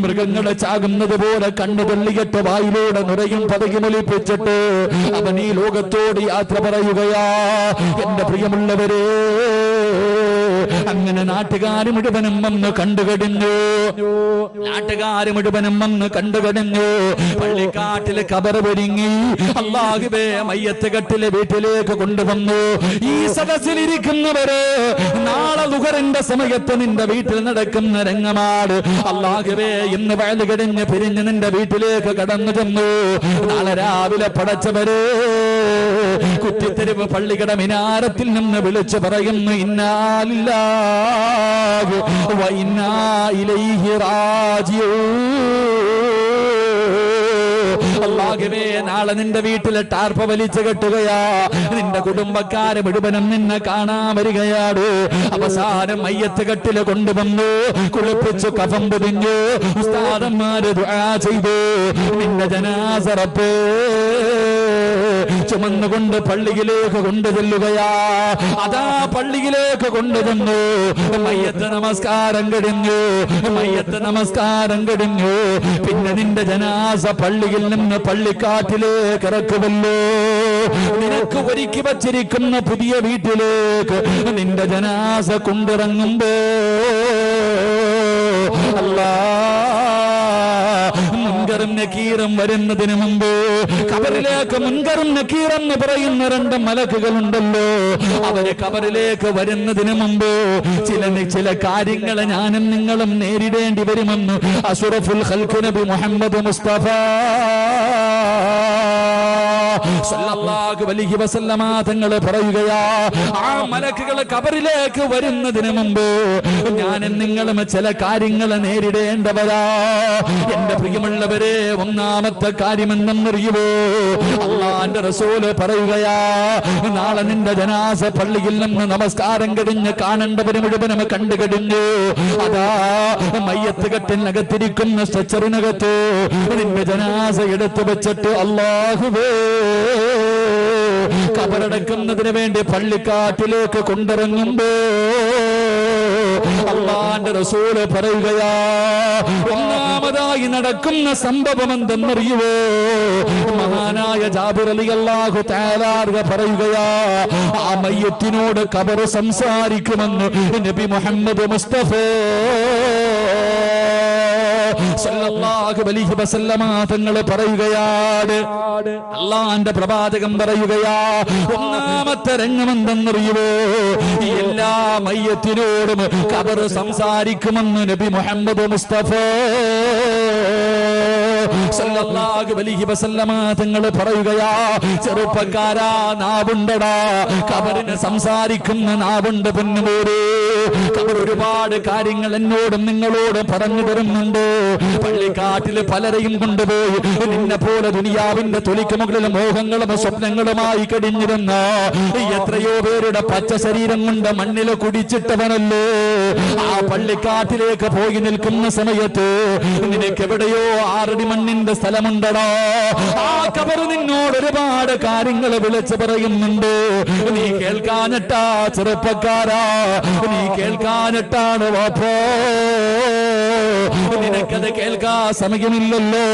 മൃഗങ്ങളെ ചാകുന്നത് പോലെ കണ്ണു തള്ളിയിട്ട് വായിലൂടെ നുരയും പതകി ഒലിപ്പിച്ചിട്ട് അവൻ ഈ ലോകത്തോട് യാത്ര പറയുകയാ. എന്റെ പ്രിയമുള്ളവരെ, അങ്ങനെ നാട്ടുകാര് മുഴുവനും വന്ന് കണ്ടുകഴിഞ്ഞു. നാട്ടുകാര് മുഴുവനും വന്ന് കണ്ടുകഴിഞ്ഞു. പള്ളിക്കാട്ടിലെ കബറ് ഒരുങ്ങി. അല്ലാഹുവേ, മയ്യത്ത് കെട്ടിലെ വീട്ടിലേക്ക് കൊണ്ടുവന്നു. ഈ സദസ്സിലിരിക്കുന്നവര് നാളെ ദുഹറിന്റെ സമയത്ത് നിന്റെ വീട്ടിൽ നടക്കുന്ന രംഗമാണ്. അല്ലാഹുവേ, ഇന്ന് വയല് കഴിഞ്ഞ് പിരിഞ്ഞ് നിന്റെ വീട്ടിലേക്ക് കടന്നു ചെന്നു. നാളെ രാവിലെ പടച്ചവര് കുറ്റിത്തെരുവ് പള്ളിക്കട മിനാരത്തിൽ നിന്ന് വിളിച്ചു പറയുന്നു, ഇന്നാലില്ലാഹി വ ഇന്നാ ഇലൈഹി റാജിഊൻ. അല്ലാഹുവേ, നാളെ നിന്റെ വീട്ടിലെ ടാർപ്പ വലിച്ചു കെട്ടുകയാ. നിന്റെ കുടുംബക്കാര് മുഴുവനും നിന്നെ കാണാൻ വരികയാണ്. അവസാനം മയ്യത്ത് കെട്ടില് കൊണ്ടുവന്നു, കുളിപ്പിച്ചു, കഫം പൊതിഞ്ഞു. ഉസ്താദന്മാര് ദുആ ചെയ്തു. നിന്റെ ജനാസ റബ്ബേ ചുമന്നുകൊണ്ട് പള്ളിയിലേക്ക് കൊണ്ടുചെല്ലുകയാ. അതാ പള്ളിയിലേക്ക് കൊണ്ടുവന്നു. മയ്യത്ത് നമസ്കാരം കഴിഞ്ഞു. മയ്യത്ത് നമസ്കാരം കഴിഞ്ഞു. പിന്നെ നിന്റെ ജനാസ പള്ളിയിൽ നിന്ന് പള്ളിക്കാട്ടിലേക്ക് ഇറക്കുമല്ലോ. നിനക്ക് ഒരുക്കി വച്ചിരിക്കുന്ന പുതിയ വീട്ടിലേക്ക് നിന്റെ ജനാസ കൊണ്ടിറങ്ങുമ്പോ അല്ലാ, മുൻകറും നക്കീറും വരുന്നതിന് മുമ്പ് കബറിലേക്ക് മുൻകറും നക്കീറെന്ന് പറയുന്ന രണ്ട് മലക്കുകളുണ്ടല്ലോ. അവര് കബറിലേക്ക് വരുന്നതിന് മുമ്പ് ചില കാര്യങ്ങൾ ഞാനും നിങ്ങളും നേരിടേണ്ടി വരുമെന്ന് അഷ്റഫുൽ ഖൽഖ് നബി മുഹമ്മദ് മുസ്തഫ സല്ലല്ലാഹു അലൈഹി വസല്ലമ തങ്ങൾ പറയുകയാ. ആ മലക്കുകൾ കബറിലേക്ക് വരുന്നതിന് മുമ്പ് ഞാനും നിങ്ങളും ചില കാര്യങ്ങൾ നേരിടേണ്ടവരാ. എന്റെ പ്രിയമുള്ളവരെ, ഒന്നാമത്തെ കാര്യം എന്തെന്നറിയുമോ? അല്ലാഹുവിന്റെ റസൂല് പറയുകയാ, നാളെ നിന്റെ ജനാസ പള്ളിയിൽ നിന്ന് നമസ്കാരം കഴിഞ്ഞ് കാണേണ്ടവര് മുഴുവനും കണ്ടു കഴിഞ്ഞു. അതാ മയ്യത്ത് കെട്ടിനകത്തിരിക്കുന്ന സ്ട്രെച്ചറിനകത്ത് നിന്റെ ജനാസ എടുത്തു വെച്ചിട്ട് അല്ലാഹുവേ കബറടക്കുന്നതിന് വേണ്ടി പള്ളിക്കാട്ടിലേക്ക് കൊണ്ടിറങ്ങുമ്പോ അല്ലാഹുവിന്റെ റസൂല് പറയുകയാ, ഒന്നാമതായി നടക്കുന്ന സംഭവം എന്തെന്നറിയുവോ? മഹാനായ ജാബിർ റളിയല്ലാഹു തആല പറയുകയാ, ആ മയ്യത്തിനോട് ഖബർ സംസാരിക്കുമെന്ന് നബി മുഹമ്മദ് മുസ്തഫ സല്ലല്ലാഹു അലൈഹി വസല്ലമ തങ്ങൾ പറയുകയാണ്. അല്ലാഹുവിന്റെ പ്രവാചകൻ പറയുകയാ, ഒന്നാമത്തെ രംഗം എന്തെന്നറിയുമോ? എല്ലാ മയ്യത്തിനോടും ഖബർ സംസാരിക്കുമെന്ന് നബി മുഹമ്മദ് മുസ്തഫ സല്ലല്ലാഹു അലൈഹി വസല്ലമ തങ്ങൾ പറയുകയാ, ചെറുപ്പക്കാരാ, നാവുണ്ടടാ, ഖബറിന് സംസാരിക്കുന്ന നാവുണ്ട് പൊന്നുമോരെ. ഖബർ ഒരുപാട് കാര്യങ്ങൾ എന്നോടും നിങ്ങളോട് പറഞ്ഞു തരുന്നുണ്ട്. പള്ളിക്കാട്ടില് പലരെയും കൊണ്ടുപോയി നിന്നെ പോലെ ദുനിയാവിന്റെ തൊലിക്ക് മുകളിൽ മോഹങ്ങളും സ്വപ്നങ്ങളുമായി കഴിഞ്ഞിരുന്ന എത്രയോ പേരുടെ പച്ച ശരീരം കൊണ്ട് മണ്ണിൽ കുടിച്ചിട്ടവനല്ലോ. ആ പള്ളിക്കാട്ടിലേക്ക് പോയി നിൽക്കുന്ന സമയത്ത് നിനക്ക് എവിടെയോ 6 അടി മണ്ണിന്റെ സ്ഥലമുണ്ടടാ. ആ ഖബർ നിന്നോട് ഒരുപാട് കാര്യങ്ങൾ വിളിച്ചു പറയുന്നുണ്ട്. നീ കേൾക്കാനിട്ടാ ചെറുപ്പക്കാരാ, നീ കേൾക്കാനിട്ടാണ് വാപ്പോ. നിനക്കത് കേൾക്കാ സമയമില്ലല്ലോ.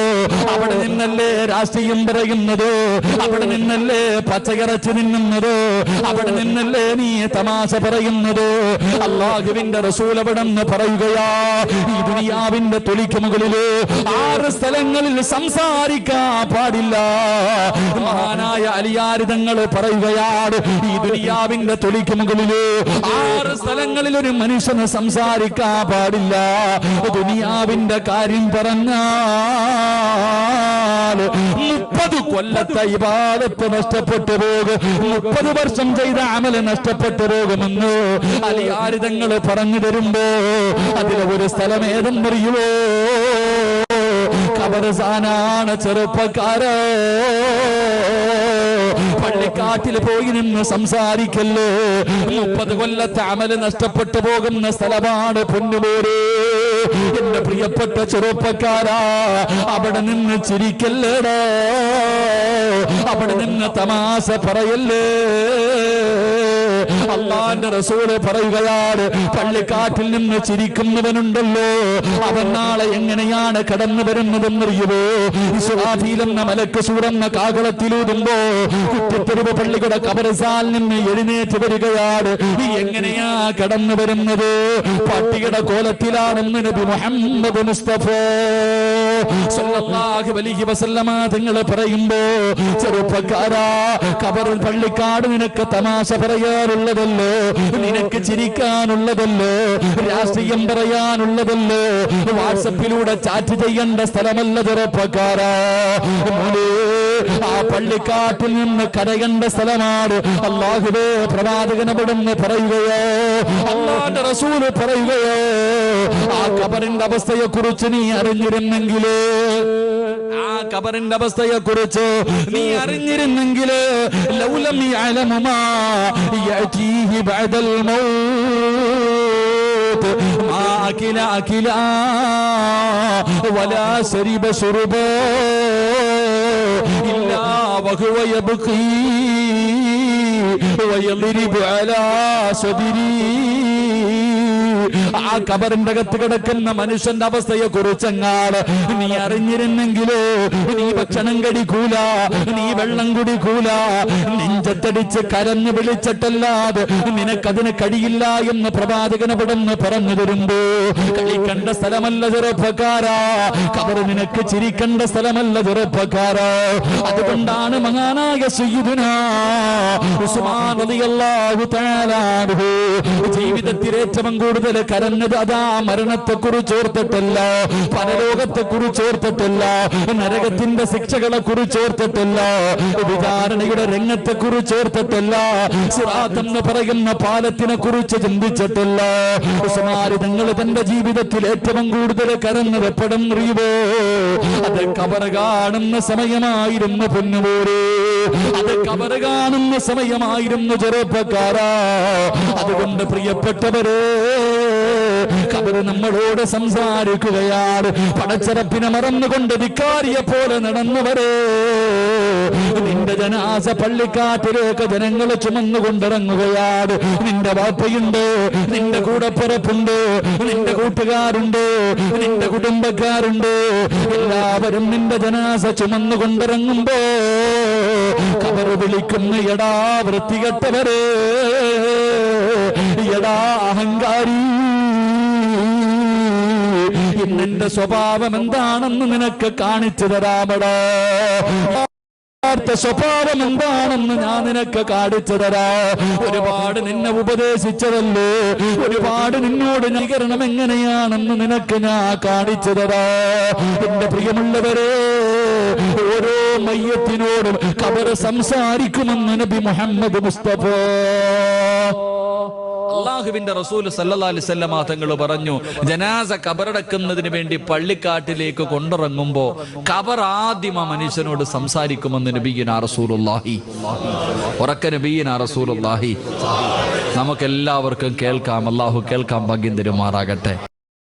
അവിടെ നിന്നല്ലേ രാഷ്ട്രീയം പറയുന്നത്, അവിടെ നിന്നല്ലേ പച്ചയിറച്ചി നിന്നുന്നത്, അവിടെ നിന്നല്ലേ നീ തമാശ പറയുന്നത്. അല്ലാഹുവിന്റെ റസൂൽ അവിടെ നിന്ന് പറയുകയാ, ഈ ദുനിയാവിന്റെ തൊലിക്ക് മുകളില് 6 സ്ഥലങ്ങൾ സ്ഥലങ്ങളിൽ സംസാരിക്കാൻ പാടില്ല. മഹാനായ അലിയാർ തങ്ങൾ പറയുകയാണ്, ഈ ദുനിയാവിന്റെ തൊലിക്ക് മുകളില് 6 സ്ഥലങ്ങളിൽ ഒരു മനുഷ്യന് സംസാരിക്കാൻ പാടില്ല. ദുനിയാവിന്റെ കാര്യം പറഞ്ഞാൽ 30 കൊല്ലത്തെ ഇബാദത്ത് നഷ്ടപ്പെട്ടു പോകും, 30 വർഷം ചെയ്ത അമല് നഷ്ടപ്പെട്ടു പോകുമെന്ന് അലിയാർ തങ്ങൾ പറഞ്ഞു തരുമ്പോ അതിലെ ഒരു സ്ഥലം ഏതെന്നറിയുമോ? ഖബർസ്ഥാനാണ് ചെറുപ്പക്കാരോ. പള്ളിക്കാട്ടിൽ പോയി നിന്ന് സംസാരിക്കല്ലോ. 30 കൊല്ലത്തെ അമല് നഷ്ടപ്പെട്ടു പോകുന്ന സ്ഥലമാണ് പൊന്നുപോരെ. എന്റെ പ്രിയപ്പെട്ട ചെറുപ്പക്കാരാ, അവിടെ നിന്ന് ചിരിക്കല്ലേടോ, അവിടെ നിന്ന് തമാശ പറയല്ലേ. അല്ലാഹുവിന്റെ റസൂല് പറയുകയാണ്, പള്ളിക്കാട്ടിൽ നിന്ന് ചിരിക്കുന്നവനുണ്ടല്ലോ, അവൻ നാളെ എങ്ങനെയാണ് കടന്നു വരുന്നതെന്നറിയുമോ? ഇസ്രാഫീൽ എന്ന മലക്ക് സൂറന്ന കാകളത്തിലൂതുമ്പോ കുറ്റിത്തെരുവ് പള്ളിയുടെ ഖബർസ്ഥാനിൽ നിന്ന് എഴുന്നേറ്റ് വരികയാണ്. എങ്ങനെയാ കടന്നു വരുന്നത്? പട്ടിയുടെ കോലത്തിലാണെന്ന് നബി മുഹമ്മദ് മുസ്തഫ സല്ലല്ലാഹു അലൈഹി വസല്ലമ തങ്ങൾ പറയുമ്പോ, ചെറുപ്പക്കാരാ, ഖബർ പള്ളിക്കാട് നിനക്ക് തമാശ പറയാറുള്ളതല്ലോ, നിനക്ക് ചിരിക്കാനുള്ളതല്ലോ, രാഷ്ട്രീയം പറയാനുള്ളതല്ലോ, വാട്സപ്പിലൂടെ ചാറ്റ് ചെയ്യേണ്ട സ്ഥലമല്ല ചെറുപ്പക്കാരാ. മോനെ, ആ പള്ളിക്കാട്ടിൽ നിന്ന് കരയേണ്ട സ്ഥലമാണ്. അല്ലാഹുവേ, പ്രവാചകൻ അവിടുന്ന് പറയുകയോ, അല്ലാഹുവിന്റെ റസൂല് പറയുകയോ, ആ ഖബറിന്റെ അവസ്ഥയെ കുറിച്ച് നീ അറിഞ്ഞിരുന്നെങ്കിലേ, ആ ഖബറിന്റെ അവസ്ഥയെ കുറിച്ച് നീ അറിഞ്ഞിരുന്നെങ്കില്, ലൗലം യഅലമു മാ യഅതീഹി ബഅദൽ മൗത്ത് മാ അകില അകിലാ വലാ ശരിബ ശുർബാ ഇല്ലാ വഹുവ യബ്ഖീ വയദ്രിബു അലാ സദരി. ആ ഖബറിന്റെ അകത്ത് കിടക്കുന്ന മനുഷ്യന്റെ അവസ്ഥയെ കുറിച്ചെങ്ങാട് നീ അറിഞ്ഞിരുന്നെങ്കിലോ, നീ ഭക്ഷണം കഴിക്കൂല, നീ വെള്ളം കുടിക്കൂല, നെഞ്ചത്തടിച്ച് കരഞ്ഞു വിളിച്ചിട്ടല്ലാതെ നിനക്കതിന് കഴിയില്ല എന്ന് പ്രവാചകൻ അവിടുന്ന് പറഞ്ഞു തരുമ്പോ, കളിക്കേണ്ട സ്ഥലമല്ല ചെറുപ്പക്കാരാ, ഖബർ നിനക്ക് ചിരിക്കേണ്ട സ്ഥലമല്ല ചെറുപ്പക്കാരാ. അതുകൊണ്ടാണ് മഹാനായ സയ്യിദുനാ ഉസ്മാൻ റളിയല്ലാഹു തആല അൻഹു ജീവിതത്തിൽ ഏറ്റവും കൂടുതൽ കരഞ്ഞത് അതാ മരണത്തെ കുറിച്ച് ഓർത്തിട്ടല്ല, പരലോകത്തെ കുറിച്ച് ഓർത്തിട്ടല്ല, നരകത്തിന്റെ ശിക്ഷകളെ കുറിച്ച് ഓർത്തിട്ടല്ല, വിചാരണയുടെ രംഗത്തെ കുറിച്ച് ഓർത്തിട്ടല്ല, സിറാത്ത് എന്ന് പറയുന്ന പാലത്തിനെ കുറിച്ച് ചിന്തിച്ചിട്ടില്ല. ഉസ്മാൻ തങ്ങൾ തന്റെ ജീവിതത്തിൽ ഏറ്റവും കൂടുതൽ കരഞ്ഞത് എപ്പോഴെന്നറിയുമോ? അത് ഖബർ കാണുന്ന സമയമായിരുന്നു പൊന്നുപോരെ, അത് ഖബർ കാണുന്ന സമയമായിരുന്നു ചെറുപ്പക്കാരാ. അതുകൊണ്ട് പ്രിയപ്പെട്ടവരെ, ഖബർ നമ്മളോട് സംസാരിക്കുകയാണ്. പടച്ചറപ്പിനെ മറന്നുകൊണ്ട് ധിക്കാരിയെ പോലെ നടന്നവരെ, നിന്റെ ജനാസ പള്ളിക്കാട്ടിലേക്ക് ജനങ്ങൾ ചുമന്നുകൊണ്ടിറങ്ങുകയാണ്. നിന്റെ വാപ്പയുണ്ട്, നിന്റെ കൂടപ്പിറപ്പുണ്ട്, നിന്റെ കൂട്ടുകാരുണ്ട്, നിന്റെ കുടുംബക്കാരുണ്ട്, എല്ലാവരും നിന്റെ ജനാസ ചുമന്നുകൊണ്ടിറങ്ങുമ്പോ ഖബർ വിളിക്കുന്ന, എടാ വൃത്തികെട്ടവരെ, എടാ അഹങ്കാരി, ഇന്നെന്റെ സ്വഭാവം എന്താണെന്ന് നിനക്ക് കാണിച്ചു തരാമടാ, സ്വഭാവം എന്താണെന്ന് ഞാൻ നിനക്ക് കാണിച്ചു തരാ. ഒരുപാട് നിന്നെ ഉപദേശിച്ചതല്ലോ, ഒരുപാട് നിന്നോട് നികരണം എങ്ങനെയാണെന്ന് നിനക്ക് ഞാൻ കാണിച്ചു തരാ. എന്റെ പ്രിയമുള്ളവരെ, ഓരോ മയ്യത്തിനോടും ഖബർ സംസാരിക്കുമെന്ന് നബി മുഹമ്മദ് മുസ്തഫ അല്ലാഹുവിന്റെ റസൂൽ സല്ലല്ലാഹു അലൈഹി വസല്ലം തങ്ങൾ പറഞ്ഞു, ജനാസ ഖബറടക്കുന്നതിന് വേണ്ടി പള്ളിക്കാട്ടിലേക്ക് കൊണ്ടിറങ്ങുമ്പോ ഖബർ ആദ്യം ആ മനുഷ്യനോട് സംസാരിക്കുമെന്ന് നബിയുനാ റസൂലുള്ളാഹി. ഉറക്ക നബിയുനാ റസൂലുള്ളാഹി. നമുക്കെല്ലാവർക്കും കേൾക്കാം. അല്ലാഹു കേൾക്കാൻ ഭാഗ്യം തരുമാറാകട്ടെ.